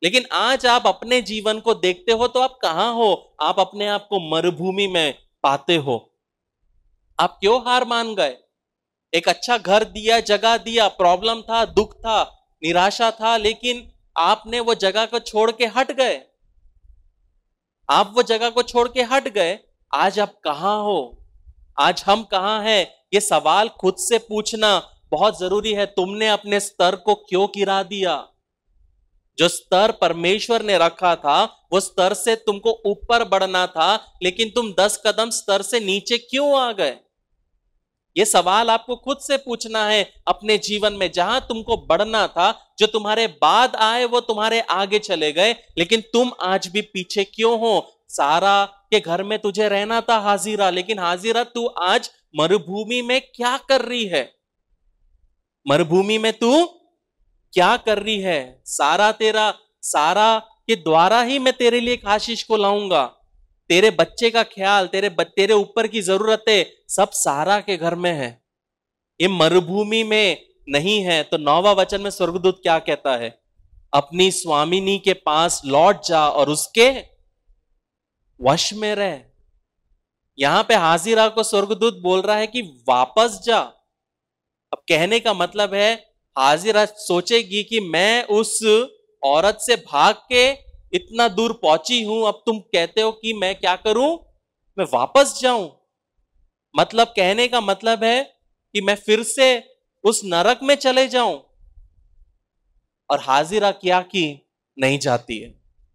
लेकिन आज आप अपने जीवन को देखते हो तो आप कहां हो। आप अपने आप को मरुभूमि में पाते हो। आप क्यों हार मान गए। एक अच्छा घर दिया, जगह दिया, प्रॉब्लम था, दुख था, निराशा था, लेकिन आपने वो जगह को छोड़ के हट गए। आप वो जगह को छोड़ के हट गए। आज आप कहां हो, आज हम कहां हैं, ये सवाल खुद से पूछना बहुत जरूरी है। तुमने अपने स्तर को क्यों गिरा दिया। जो स्तर परमेश्वर ने रखा था, वो स्तर से तुमको ऊपर बढ़ना था, लेकिन तुम 10 कदम स्तर से नीचे क्यों आ गए। ये सवाल आपको खुद से पूछना है अपने जीवन में। जहां तुमको बढ़ना था, जो तुम्हारे बाद आए वो तुम्हारे आगे चले गए, लेकिन तुम आज भी पीछे क्यों हो। सारा के घर में तुझे रहना था हाजिरा, लेकिन हाजिरा तू आज मरुभूमि में क्या कर रही है। मरुभूमि में तू क्या कर रही है। सारा के द्वारा ही मैं तेरे लिए एक आशीष को लाऊंगा। तेरे बच्चे का ख्याल, तेरे ऊपर की जरूरतें सब सारा के घर में है, ये मरुभूमि में नहीं है। तो 9वां वचन में स्वर्गदूत क्या कहता है, अपनी स्वामिनी के पास लौट जा और उसके वश में रह। यहां पे हाजिरा को स्वर्गदूत बोल रहा है कि वापस जा। अब कहने का मतलब है हाजिरा सोचेगी कि मैं उस औरत से भाग के इतना दूर पहुंची हूं, अब तुम कहते हो कि मैं क्या करूं, मैं वापस जाऊं। मतलब कहने का मतलब है कि मैं फिर से उस नरक में चले जाऊं। और हाजिरा क्या की नहीं जाती है।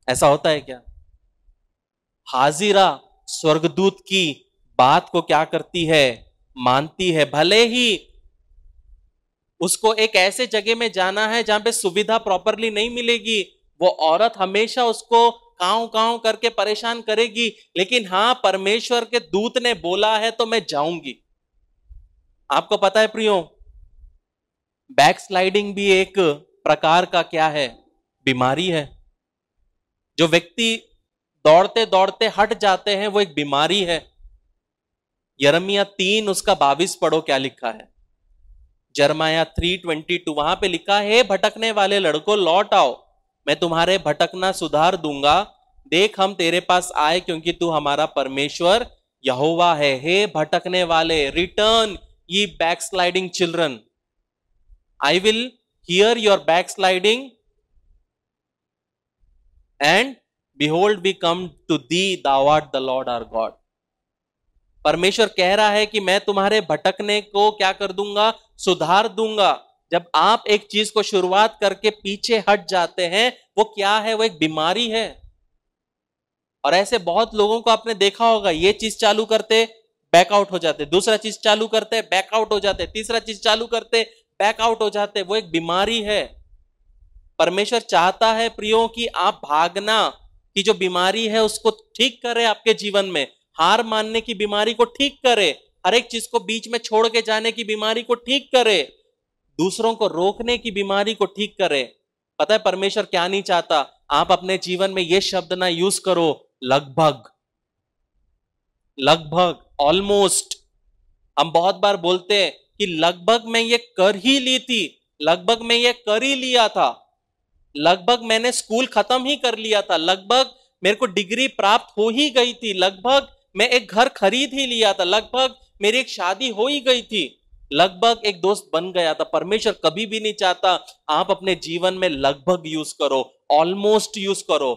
ऐसा होता है क्या। हाजिरा स्वर्गदूत की बात को क्या करती है, मानती है। भले ही उसको एक ऐसे जगह में जाना है जहां पे सुविधा प्रॉपरली नहीं मिलेगी, वो औरत हमेशा उसको कांव कांव करके परेशान करेगी, लेकिन हां परमेश्वर के दूत ने बोला है तो मैं जाऊंगी। आपको पता है प्रियो, बैकस्लाइडिंग भी एक प्रकार का क्या है, बीमारी है। जो व्यक्ति दौड़ते दौड़ते हट जाते हैं वो एक बीमारी है। यिर्मयाह 3 उसका 22 पढ़ो क्या लिखा है। यिर्मयाह 3:22 वहां पे लिखा है, भटकने वाले लड़कों लौट आओ, मैं तुम्हारे भटकना सुधार दूंगा। देख हम तेरे पास आए क्योंकि तू हमारा परमेश्वर यहोवा है। हे भटकने वाले, रिटर्न ये backsliding children, I will hear your backsliding and behold we come to thee thou art the Lord our God। परमेश्वर कह रहा है कि मैं तुम्हारे भटकने को क्या कर दूंगा, सुधार दूंगा। जब आप एक चीज को शुरुआत करके पीछे हट जाते हैं, वो क्या है, वो एक बीमारी है। और ऐसे बहुत लोगों को आपने देखा होगा, ये चीज चालू करते बैकआउट हो जाते, दूसरा चीज चालू करते, बैकआउट हो जाते, तीसरा चीज चालू करते, बैकआउट हो जाते। वो एक बीमारी है। परमेश्वर चाहता है प्रियो कि आप भागना की जो बीमारी है उसको ठीक करे आपके जीवन में, हार मानने की बीमारी को ठीक करे, हर एक चीज को बीच में छोड़ के जाने की बीमारी को ठीक करे, दूसरों को रोकने की बीमारी को ठीक करे। पता है परमेश्वर क्या नहीं चाहता? आप अपने जीवन में यह शब्द ना यूज करो, लगभग, लगभग, ऑलमोस्ट। हम बहुत बार बोलते हैं कि लगभग मैं ये कर ही ली थी, लगभग मैं ये कर ही लिया था, लगभग मैंने स्कूल खत्म ही कर लिया था, लगभग मेरे को डिग्री प्राप्त हो ही गई थी, लगभग मैं एक घर खरीद ही लिया था, लगभग मेरी एक शादी हो ही गई थी, लगभग एक दोस्त बन गया था। परमेश्वर कभी भी नहीं चाहता आप अपने जीवन में लगभग यूज करो, ऑलमोस्ट यूज करो।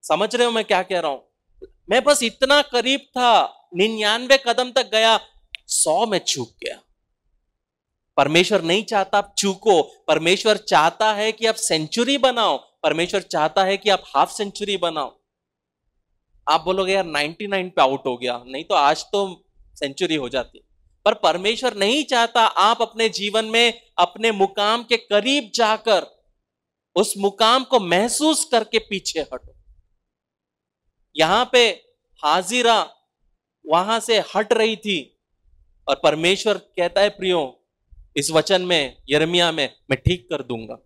समझ रहे हो मैं क्या कह रहा हूं? मैं बस इतना करीब था, 99 कदम तक गया, 100 में चूक गया। परमेश्वर नहीं चाहता आप चूको, परमेश्वर चाहता है कि आप सेंचुरी बनाओ, परमेश्वर चाहता है कि आप हाफ सेंचुरी बनाओ। आप बोलोगे यार 99 पे आउट हो गया, नहीं तो आज तो सेंचुरी हो जाती। पर परमेश्वर नहीं चाहता आप अपने जीवन में अपने मुकाम के करीब जाकर उस मुकाम को महसूस करके पीछे हटो। यहां पे हाजिरा वहां से हट रही थी और परमेश्वर कहता है प्रियो इस वचन में, यिर्मयाह में, मैं ठीक कर दूंगा।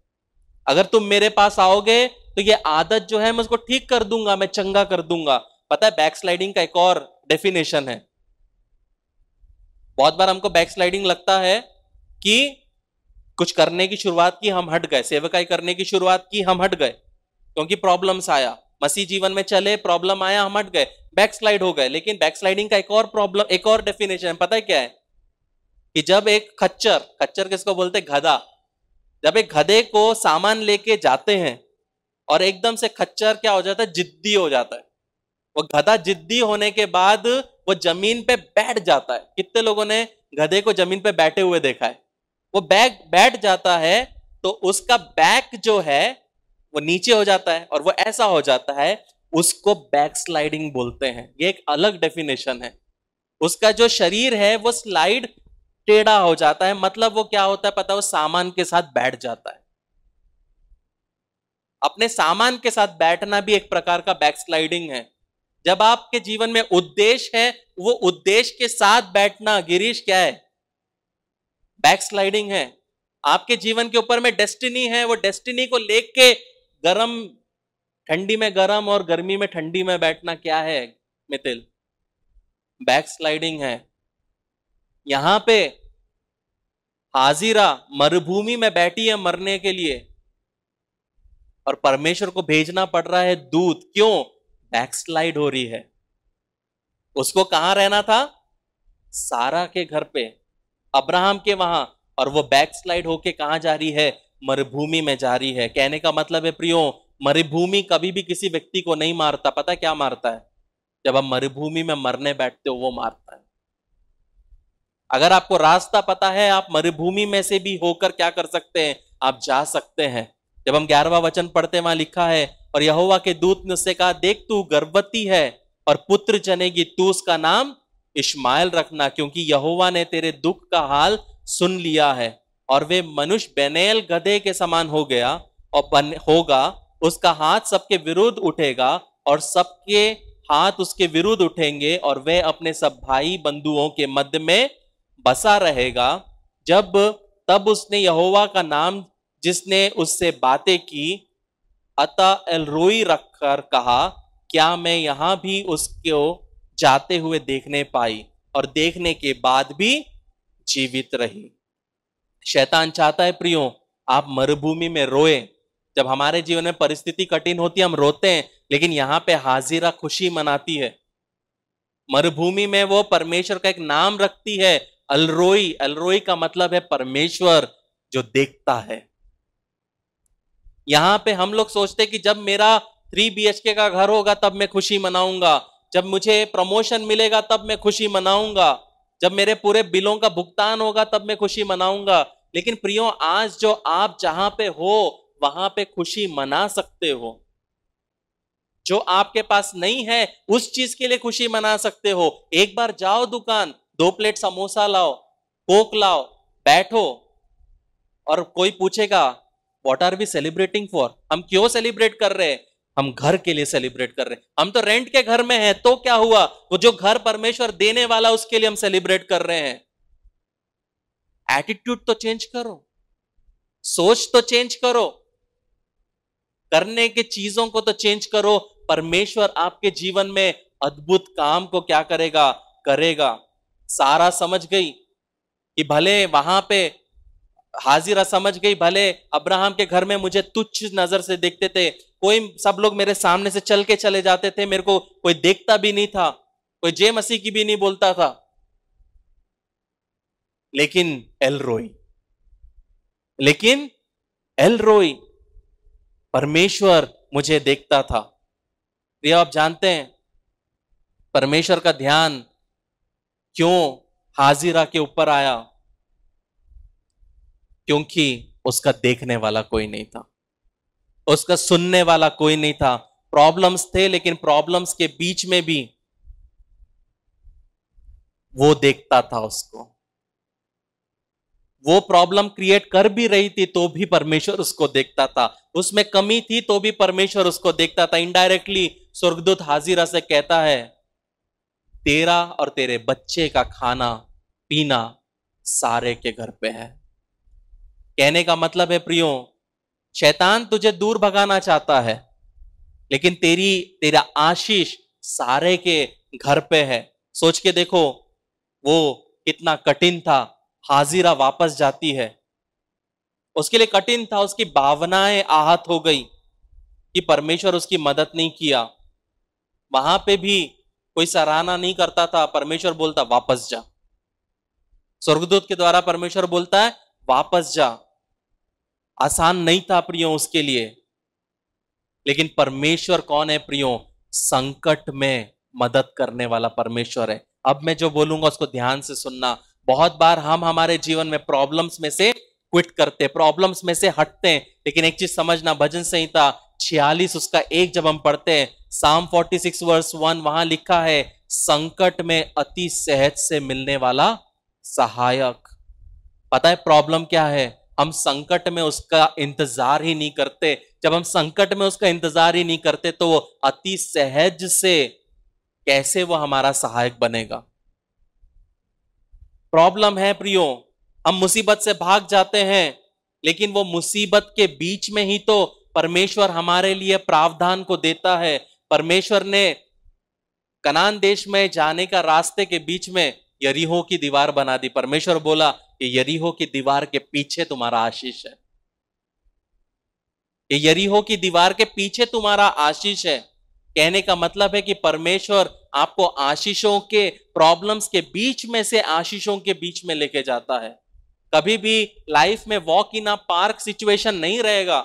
अगर तुम मेरे पास आओगे तो ये आदत जो है मैं उसको ठीक कर दूंगा, मैं चंगा कर दूंगा। पता है बैकस्लाइडिंग का एक और डेफिनेशन है। बहुत बार हमको बैकस्लाइडिंग लगता है कि कुछ करने की शुरुआत की, हम हट गए, सेवकाई करने की शुरुआत की, हम हट गए क्योंकि प्रॉब्लम्स आया, मसीह जीवन में चले, प्रॉब्लम आया, हम हट गए, बैकस्लाइड हो गए। लेकिन बैकस्लाइडिंग का एक और प्रॉब्लम, एक और डेफिनेशन पता है क्या है? कि जब एक खच्चर, खच्चर किसको बोलते? गधा। जब एक गधे को सामान लेके जाते हैं और एकदम से खच्चर क्या हो जाता है? जिद्दी हो जाता है। वो गधा जिद्दी होने के बाद वो जमीन पे बैठ जाता है। कितने लोगों ने गधे को जमीन पे बैठे हुए देखा है? वो बैठ जाता है तो उसका बैक जो है वो नीचे हो जाता है और वो ऐसा हो जाता है, उसको बैकस्लाइडिंग बोलते हैं। ये एक अलग डेफिनेशन है। उसका जो शरीर है वो स्लाइड टेढ़ा हो जाता है, मतलब वो क्या होता है पता है? वो सामान के साथ बैठ जाता है। अपने सामान के साथ बैठना भी एक प्रकार का बैकस्लाइडिंग है। जब आपके जीवन में उद्देश्य है, वो उद्देश्य के साथ बैठना, गिरीश, क्या है? बैकस्लाइडिंग है। आपके जीवन के ऊपर में डेस्टिनी है, वो डेस्टिनी को लेके गरम, ठंडी में गरम और गर्मी में ठंडी में बैठना क्या है मिथिल? बैकस्लाइडिंग है। यहां पे हाजिरा मरुभूमि में बैठी है मरने के लिए और परमेश्वर को भेजना पड़ रहा है दूत। क्यों? बैकस्लाइड हो रही है। उसको कहां रहना था? सारा के घर पे, अब्राहम के वहां, और वो बैकस्लाइड होके कहां जा रही है? मरुभूमि में जा रही है। कहने का मतलब है प्रियो, मरुभूमि कभी भी किसी व्यक्ति को नहीं मारता। पता है क्या मारता है? जब आप मरुभूमि में मरने बैठते हो वो मारता है। अगर आपको रास्ता पता है, आप मरुभूमि में से भी होकर क्या कर सकते हैं? आप जा सकते हैं। जब हम 11वां वचन पढ़ते हैं, वहां लिखा है, और यहोवा के दूत ने उससे कहा, देख तू गर्भवती है और पुत्र जनेगी, तू उसका नाम इश्माएल रखना, क्योंकि यहोवा ने तेरे दुख का हाल सुन लिया है। और वे मनुष्य बेनेल गधे के समान हो गया और होगा, उसका हाथ सबके विरुद्ध उठेगा और सबके हाथ उसके विरुद्ध उठेंगे, और वह अपने सब भाई बंधुओं के मध्य में बसा रहेगा। तब उसने यहोवा का नाम जिसने उससे बातें की अता एलरोई रखकर कहा, क्या मैं यहां भी उसको जाते हुए देखने पाई? और देखने के बाद भी जीवित रही। शैतान चाहता है प्रियो आप मरुभूमि में रोए। जब हमारे जीवन में परिस्थिति कठिन होती है हम रोते हैं, लेकिन यहां पे हाजिरा खुशी मनाती है। मरुभूमि में वो परमेश्वर का एक नाम रखती है, अलरोई। अलरोई का मतलब है परमेश्वर जो देखता है। यहां पे हम लोग सोचते हैं कि जब मेरा 3 BHK का घर होगा तब मैं खुशी मनाऊंगा, जब मुझे प्रमोशन मिलेगा तब मैं खुशी मनाऊंगा, जब मेरे पूरे बिलों का भुगतान होगा तब मैं खुशी मनाऊंगा। लेकिन प्रियो, आज जो आप जहां पे हो वहां पे खुशी मना सकते हो। जो आपके पास नहीं है उस चीज के लिए खुशी मना सकते हो। एक बार जाओ दुकान, 2 प्लेट समोसा लाओ, कोक लाओ, बैठो, और कोई पूछेगा what are we celebrating for, हम क्यों सेलिब्रेट कर रहे हैं? हम घर के लिए सेलिब्रेट कर रहे हैं। हम तो रेंट के घर में हैं, तो क्या हुआ? वो जो घर परमेश्वर देने वाला उसके लिए हम सेलिब्रेट कर रहे हैं। एटीट्यूड तो चेंज करो, सोच तो चेंज करो, करने के चीजों को तो चेंज करो। परमेश्वर आपके जीवन में अद्भुत काम को क्या करेगा? करेगा। सारा समझ गई कि भले वहां पे हाजिरा समझ गई, भले अब्राहम के घर में मुझे तुच्छ नजर से देखते थे, कोई सब लोग मेरे सामने से चल के चले जाते थे, मेरे को कोई देखता भी नहीं था, कोई जय मसीह की भी नहीं बोलता था, लेकिन एल रोई, लेकिन एल रोई, परमेश्वर मुझे देखता था। प्रिय, आप जानते हैं परमेश्वर का ध्यान क्यों हाजिरा के ऊपर आया? क्योंकि उसका देखने वाला कोई नहीं था, उसका सुनने वाला कोई नहीं था। प्रॉब्लम्स थे, लेकिन प्रॉब्लम्स के बीच में भी वो देखता था उसको। वो प्रॉब्लम क्रिएट कर भी रही थी तो भी परमेश्वर उसको देखता था, उसमें कमी थी तो भी परमेश्वर उसको देखता था। इनडायरेक्टली स्वर्गदूत हाजिरा से कहता है, तेरा और तेरे बच्चे का खाना पीना सारे के घर पे है। कहने का मतलब है प्रियो, शैतान तुझे दूर भगाना चाहता है, लेकिन तेरा आशीष सारे के घर पे है। सोच के देखो वो कितना कठिन था। हाजिरा वापस जाती है, उसके लिए कठिन था, उसकी भावनाएं आहत हो गई कि परमेश्वर उसकी मदद नहीं किया। वहां पे भी कोई सराहना नहीं करता था, परमेश्वर बोलता वापस जा। स्वर्गदूत के द्वारा परमेश्वर बोलता है वापस जा। आसान नहीं था प्रियो उसके लिए, लेकिन परमेश्वर कौन है प्रियो? संकट में मदद करने वाला परमेश्वर है। अब मैं जो बोलूंगा उसको ध्यान से सुनना। बहुत बार हम हमारे जीवन में प्रॉब्लम्स में से क्विट करते, प्रॉब्लम्स में से हटते हैं, लेकिन एक चीज समझना, भजन संहिता 46 उसका 1 जब हम पढ़ते हैं, Psalm 46 वर्स 1, वहां लिखा है संकट में अति सहज से मिलने वाला सहायक। पता है प्रॉब्लम क्या है? हम संकट में उसका इंतजार ही नहीं करते। जब हम संकट में उसका इंतजार ही नहीं करते तो वो अति सहज से कैसे वो हमारा सहायक बनेगा? प्रॉब्लम है प्रियो, हम मुसीबत से भाग जाते हैं, लेकिन वो मुसीबत के बीच में ही तो परमेश्वर हमारे लिए प्रावधान को देता है। परमेश्वर ने कनान देश में जाने का रास्ते के बीच में यरीहो की दीवार बना दी। परमेश्वर बोला कि यरीहो की दीवार के पीछे तुम्हारा आशीष है, ये यरीहो की दीवार के पीछे तुम्हारा आशीष है। कहने का मतलब है कि परमेश्वर आपको आशीषों के, प्रॉब्लम्स के बीच में से आशीषों के बीच में लेके जाता है। कभी भी लाइफ में walk in a park situation नहीं रहेगा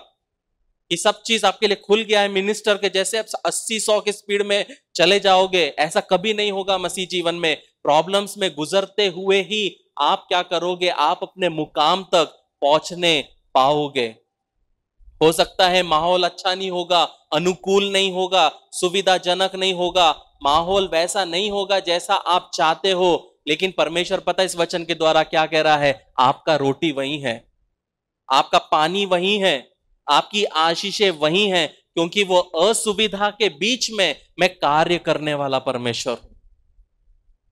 कि सब चीज आपके लिए खुल गया है मिनिस्टर के जैसे आप 80-100 की स्पीड में चले जाओगे। ऐसा कभी नहीं होगा मसीह जीवन में। प्रॉब्लम्स में गुजरते हुए ही आप क्या करोगे? आप अपने मुकाम तक पहुंचने पाओगे। हो सकता है माहौल अच्छा नहीं होगा, अनुकूल नहीं होगा, सुविधाजनक नहीं होगा, माहौल वैसा नहीं होगा जैसा आप चाहते हो, लेकिन परमेश्वर पता है इस वचन के द्वारा क्या कह रहा है? आपका रोटी वही है, आपका पानी वही है, आपकी आशीषें वही हैं, क्योंकि वो असुविधा के बीच में मैं कार्य करने वाला परमेश्वर हूं।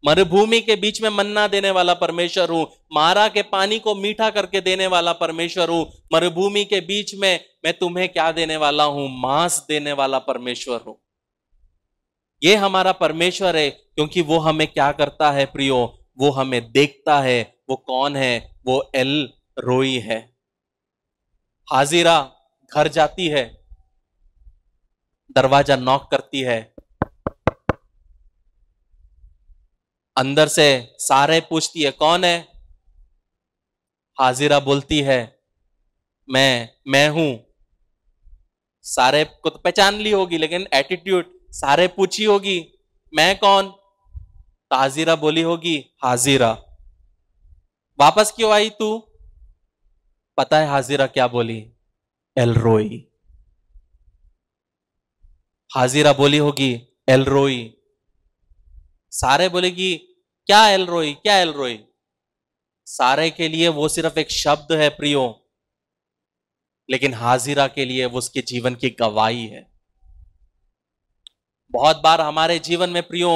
मरुभूमि के बीच में मन्ना देने वाला परमेश्वर हूं, मारा के पानी को मीठा करके देने वाला परमेश्वर हूं। मरुभूमि के बीच में मैं तुम्हें क्या देने वाला हूं? मांस देने वाला परमेश्वर हूं। ये हमारा परमेश्वर है, क्योंकि वो हमें क्या करता है प्रियो? वो हमें देखता है। वो कौन है? वो एल रोई है। हाजिरा घर जाती है, दरवाजा नॉक करती है, अंदर से सारे पूछती है कौन है? हाजिरा बोलती है मैं हूं। सारे को तो पहचान ली होगी, लेकिन एटीट्यूड सारे पूछी होगी मैं कौन? तो हाजिरा बोली होगी हाजिरा, वापस क्यों आई तू? पता है हाजिरा क्या बोली? एल रोई। हाजिरा बोली होगी एलरोई। सारे बोलेगी क्या एलरोई, क्या एलरोई। सारे के लिए वो सिर्फ एक शब्द है प्रियो, लेकिन हाजिरा के लिए वो उसके जीवन की गवाही है। बहुत बार हमारे जीवन में प्रियो,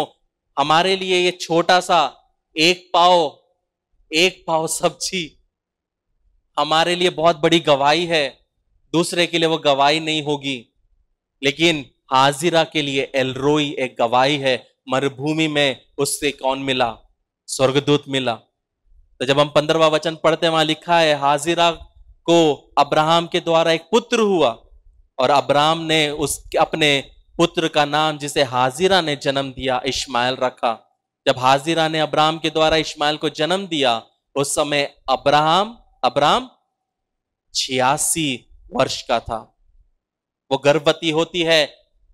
हमारे लिए ये छोटा सा एक पाव सब्जी हमारे लिए बहुत बड़ी गवाही है, दूसरे के लिए वो गवाही नहीं होगी। लेकिन हाजिरा के लिए एलरोई एक गवाही है। मरुभूमि में उससे कौन मिला? स्वर्गदूत मिला। तो जब हम 15वां वचन पढ़ते हैं, वहां लिखा है हाजिरा को अब्राहम के द्वारा एक पुत्र हुआ, और अब्राहम ने उस अपने पुत्र का नाम, जिसे हाजिरा ने जन्म दिया, इश्माएल रखा। जब हाजिरा ने अब्राहम के द्वारा इश्माएल को जन्म दिया, उस समय अब्राहम 86 वर्ष का था। वो गर्भवती होती है,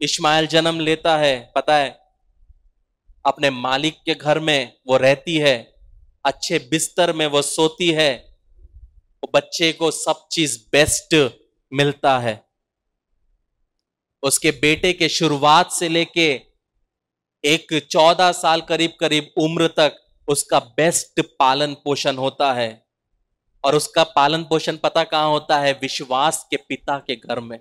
इश्माएल जन्म लेता है, पता है, अपने मालिक के घर में वो रहती है, अच्छे बिस्तर में वो सोती है, वो बच्चे को सब चीज बेस्ट मिलता है। उसके बेटे के शुरुआत से लेके एक 14 साल करीब करीब उम्र तक उसका बेस्ट पालन पोषण होता है। और उसका पालन पोषण पता कहां होता है? विश्वास के पिता के घर में।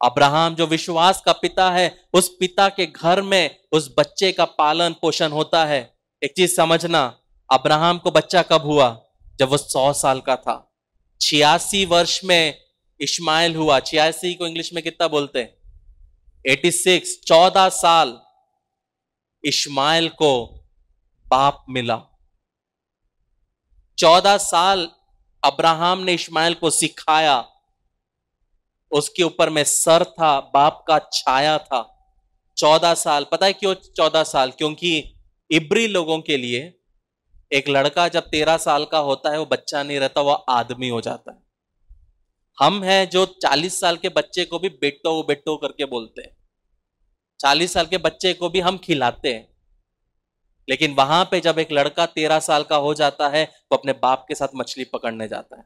अब्राहम जो विश्वास का पिता है, उस पिता के घर में उस बच्चे का पालन पोषण होता है। एक चीज समझना, अब्राहम को बच्चा कब हुआ? जब वो 100 साल का था। 86 वर्ष में इश्माएल हुआ। 86 को इंग्लिश में कितना बोलते हैं? 86। 14 साल इश्माएल को बाप मिला। 14 साल अब्राहम ने इश्माएल को सिखाया, उसके ऊपर में सर था, बाप का छाया था। 14 साल। पता है क्यों 14 साल? क्योंकि इब्री लोगों के लिए एक लड़का जब 13 साल का होता है, वो बच्चा नहीं रहता, वो आदमी हो जाता है। हम हैं जो 40 साल के बच्चे को भी बेटो बेटो करके बोलते हैं, 40 साल के बच्चे को भी हम खिलाते हैं। लेकिन वहां पे जब एक लड़का 13 साल का हो जाता है, वो अपने बाप के साथ मछली पकड़ने जाता है।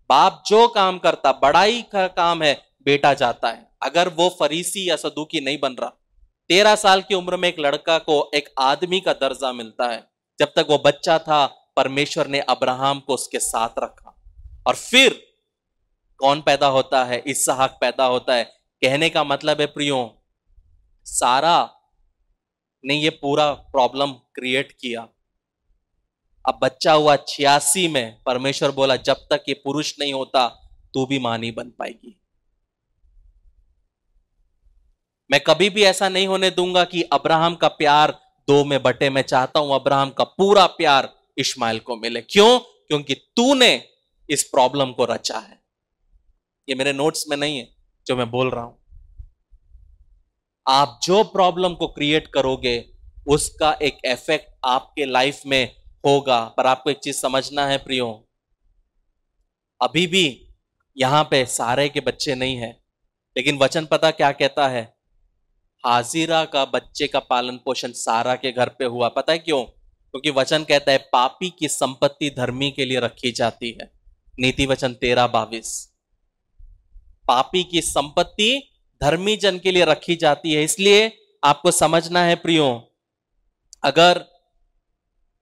बाप जो काम करता, बड़ाई का काम है, बेटा जाता है। अगर वो फरीसी या सदूकी नहीं बन रहा। 13 साल की उम्र में एक लड़का को एक आदमी का दर्जा मिलता है। जब तक वो बच्चा था, परमेश्वर ने अब्राहम को उसके साथ रखा। और फिर कौन पैदा होता है? इसहाक पैदा होता है। कहने का मतलब है प्रियो, सारा ने ये पूरा प्रॉब्लम क्रिएट किया। अब बच्चा हुआ 86 में, परमेश्वर बोला जब तक ये पुरुष नहीं होता, तू भी मां नहीं बन पाएगी। मैं कभी भी ऐसा नहीं होने दूंगा कि अब्राहम का प्यार 2 में बटे। मैं चाहता हूं अब्राहम का पूरा प्यार इश्माएल को मिले। क्यों? क्योंकि तूने इस प्रॉब्लम को रचा है। ये मेरे नोट्स में नहीं है जो मैं बोल रहा हूं। आप जो प्रॉब्लम को क्रिएट करोगे, उसका एक इफेक्ट आपके लाइफ में होगा। पर आपको एक चीज समझना है प्रियो, अभी भी यहां पे सारे के बच्चे नहीं है, लेकिन वचन पता क्या कहता है? हाजिरा का बच्चे का पालन पोषण सारा के घर पे हुआ। पता है क्यों? क्योंकि वचन कहता है पापी की संपत्ति धर्मी के लिए रखी जाती है। नीति वचन 13:22। पापी की संपत्ति धर्मी जन के लिए रखी जाती है। इसलिए आपको समझना है प्रियो, अगर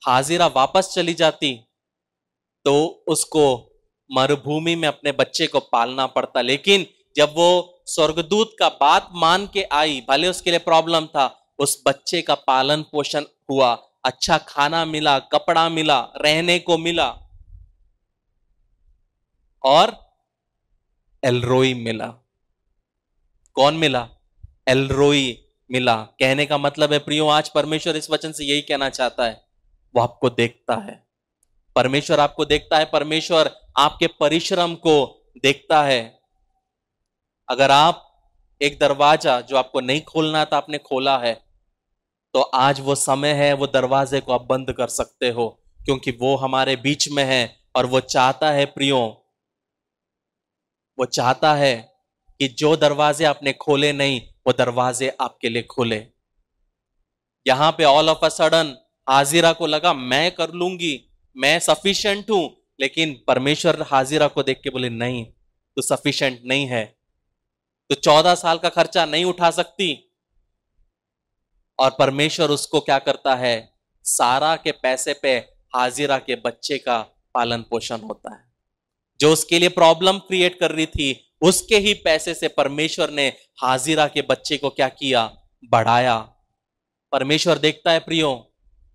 हाजिरा वापस चली जाती तो उसको मरुभूमि में अपने बच्चे को पालना पड़ता। लेकिन जब वो स्वर्गदूत का बात मान के आई, भले उसके लिए प्रॉब्लम था, उस बच्चे का पालन पोषण हुआ, अच्छा खाना मिला, कपड़ा मिला, रहने को मिला, और एलरोई मिला। कौन मिला? एलरोई मिला। कहने का मतलब है प्रियो, आज परमेश्वर इस वचन से यही कहना चाहता है, वो आपको देखता है। परमेश्वर आपको देखता है। परमेश्वर आपके परिश्रम को देखता है। अगर आप एक दरवाजा जो आपको नहीं खोलना था आपने खोला है, तो आज वो समय है, वो दरवाजे को आप बंद कर सकते हो, क्योंकि वो हमारे बीच में है। और वो चाहता है प्रियो, वो चाहता है कि जो दरवाजे आपने खोले नहीं, वो दरवाजे आपके लिए खोले। यहां पे ऑल ऑफ अ सडन हाजिरा को लगा मैं कर लूंगी, मैं सफिशिएंट हूं। लेकिन परमेश्वर हाजिरा को देख के बोले नहीं, तू सफिशिएंट नहीं है। तो 14 साल का खर्चा नहीं उठा सकती, और परमेश्वर उसको क्या करता है, सारा के पैसे पे हाजिरा के बच्चे का पालन पोषण होता है। जो उसके लिए प्रॉब्लम क्रिएट कर रही थी, उसके ही पैसे से परमेश्वर ने हाजिरा के बच्चे को क्या किया, बढ़ाया। परमेश्वर देखता है प्रियो,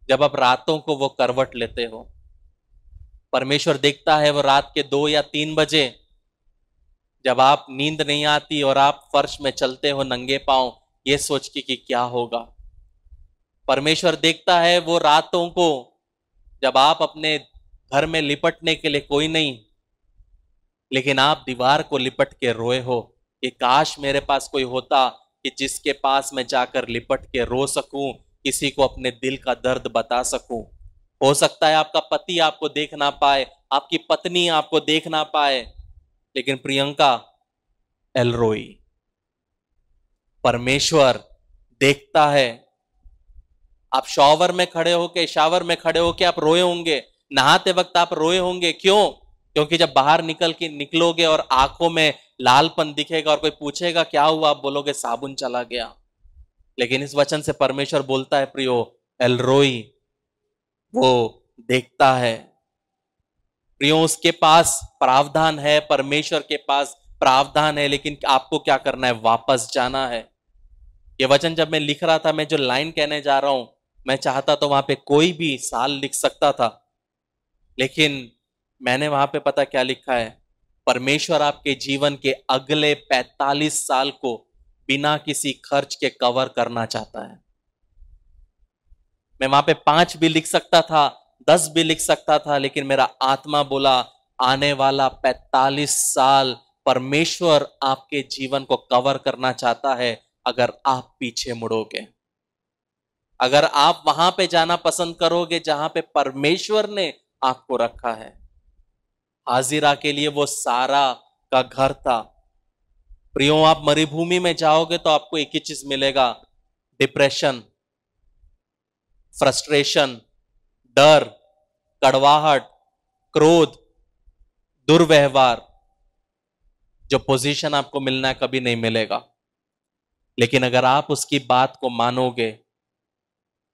जब आप रातों को वो करवट लेते हो। परमेश्वर देखता है वो रात के 2 या 3 बजे जब आप नींद नहीं आती और आप फर्श में चलते हो नंगे पांव, ये सोच के कि क्या होगा। परमेश्वर देखता है वो रातों को जब आप अपने घर में लिपटने के लिए कोई नहीं, लेकिन आप दीवार को लिपट के रोए हो कि काश मेरे पास कोई होता कि जिसके पास मैं जाकर लिपट के रो सकूं, किसी को अपने दिल का दर्द बता सकूं। हो सकता है आपका पति आपको देख ना पाए, आपकी पत्नी आपको देख ना पाए, लेकिन प्रियंका, एलरोई, परमेश्वर देखता है। आप शावर में खड़े होके आप रोए होंगे, नहाते वक्त आप रोए होंगे। क्यों? क्योंकि जब बाहर निकलोगे और आंखों में लालपन दिखेगा और कोई पूछेगा क्या हुआ, आप बोलोगे साबुन चला गया। लेकिन इस वचन से परमेश्वर बोलता है प्रियो, एलरोई, वो देखता है। प्रियो, उसके पास प्रावधान है, परमेश्वर के पास प्रावधान है, लेकिन आपको क्या करना है, वापस जाना है। ये वचन जब मैं लिख रहा था, मैं जो लाइन कहने जा रहा हूं, मैं चाहता तो वहां पे कोई भी साल लिख सकता था, लेकिन मैंने वहां पे पता क्या लिखा है, परमेश्वर आपके जीवन के अगले 45 साल को बिना किसी खर्च के कवर करना चाहता है। मैं वहां पे 5 भी लिख सकता था, 10 भी लिख सकता था, लेकिन मेरा आत्मा बोला आने वाला 45 साल परमेश्वर आपके जीवन को कवर करना चाहता है। अगर आप पीछे मुड़ोगे, अगर आप वहां पे जाना पसंद करोगे जहां पे परमेश्वर ने आपको रखा है। हाजिरा के लिए वो सारा का घर था। प्रियो, आप मरुभूमि में जाओगे तो आपको एक ही चीज मिलेगा, डिप्रेशन, फ्रस्ट्रेशन, डर, कड़वाहट, क्रोध, दुर्व्यवहार। जो पोजीशन आपको मिलना है कभी नहीं मिलेगा। लेकिन अगर आप उसकी बात को मानोगे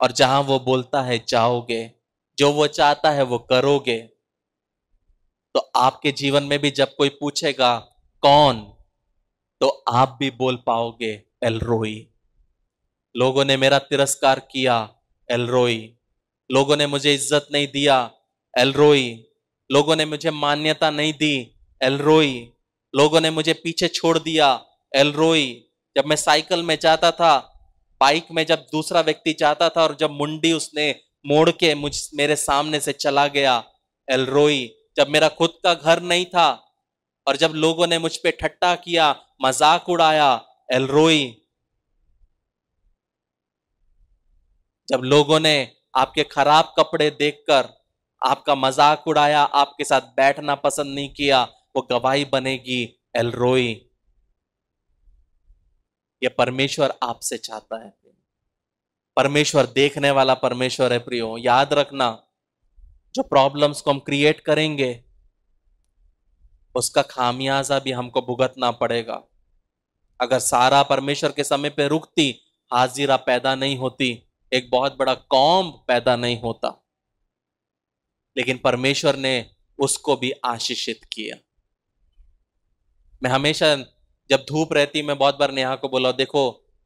और जहां वो बोलता है जाओगे, जो वो चाहता है वो करोगे, तो आपके जीवन में भी जब कोई पूछेगा कौन, तो आप भी बोल पाओगे एलरोई। लोगों ने मेरा तिरस्कार किया, एलरोई। लोगों ने मुझे इज्जत नहीं दिया, एलरोई। लोगों ने मुझे मान्यता नहीं दी, एलरोई। लोगों ने मुझे पीछे छोड़ दिया, एलरोई। जब मैं साइकिल में जाता था, बाइक में जब दूसरा व्यक्ति जाता था और जब मुंडी उसने मोड़ के मेरे सामने से चला गया, एलरोई। जब मेरा खुद का घर नहीं था और जब लोगों ने मुझ पे ठट्टा किया, मजाक उड़ाया, एलरोई। जब लोगों ने आपके खराब कपड़े देखकर आपका मजाक उड़ाया, आपके साथ बैठना पसंद नहीं किया, वो गवाही बनेगी, एलरोई। ये परमेश्वर आपसे चाहता है। परमेश्वर देखने वाला परमेश्वर है प्रियो। याद रखना, जो प्रॉब्लम्स को हम क्रिएट करेंगे उसका खामियाजा भी हमको भुगतना पड़ेगा। अगर सारा परमेश्वर के समय पे रुकती, हाजिरा पैदा नहीं होती, एक बहुत बड़ा कौम पैदा नहीं होता। लेकिन परमेश्वर ने उसको भी आशीषित किया। मैं हमेशा जब धूप रहती, मैं बहुत बार नेहा को बोला, देखो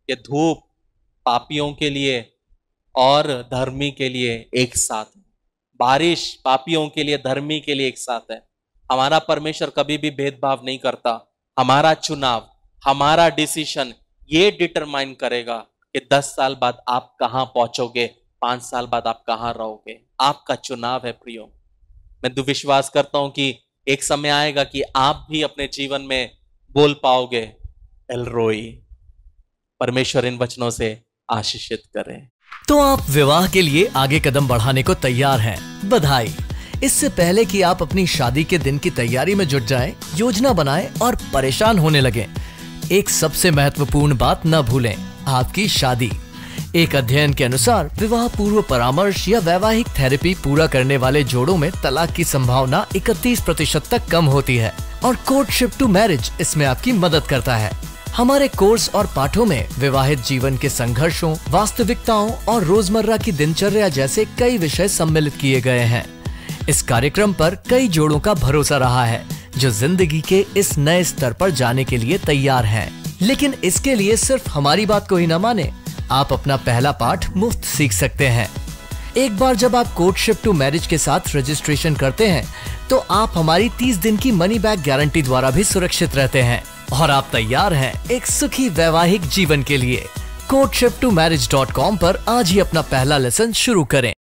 ये धूप पापियों के लिए और धर्मी के लिए एक साथ है, बारिश पापियों के लिए धर्मी के लिए एक साथ है। हमारा परमेश्वर कभी भी भेदभाव नहीं करता। हमारा चुनाव, हमारा डिसीजन ये डिटरमाइन करेगा कि 10 साल बाद आप कहां पहुंचोगे, 5 साल बाद आप कहां रहोगे। आपका चुनाव है प्रियो। मैं विश्वास करता हूं कि एक समय आएगा कि आप भी अपने जीवन में बोल पाओगे एलरोई। परमेश्वर इन वचनों से आशीषित करें। तो आप विवाह के लिए आगे कदम बढ़ाने को तैयार हैं, बधाई। इससे पहले कि आप अपनी शादी के दिन की तैयारी में जुट जाएं, योजना बनाएं और परेशान होने लगें, एक सबसे महत्वपूर्ण न न भूलें, आपकी शादी। एक अध्ययन के अनुसार विवाह पूर्व परामर्श या वैवाहिक थेरेपी पूरा करने वाले जोड़ों में तलाक की संभावना 31% तक कम होती है और कोर्टशिप टू मैरिज इसमें आपकी मदद करता है। हमारे कोर्स और पाठों में विवाहित जीवन के संघर्षों, वास्तविकताओं और रोजमर्रा की दिनचर्या जैसे कई विषय सम्मिलित किए गए हैं। इस कार्यक्रम पर कई जोड़ों का भरोसा रहा है जो जिंदगी के इस नए स्तर पर जाने के लिए तैयार हैं। लेकिन इसके लिए सिर्फ हमारी बात को ही न माने, आप अपना पहला पाठ मुफ्त सीख सकते हैं। एक बार जब आप कोर्टशिप टू मैरिज के साथ रजिस्ट्रेशन करते हैं तो आप हमारी 30 दिन की मनी बैक गारंटी द्वारा भी सुरक्षित रहते हैं और आप तैयार हैं एक सुखी वैवाहिक जीवन के लिए। courtship2marriage.com पर आज ही अपना पहला लेसन शुरू करें।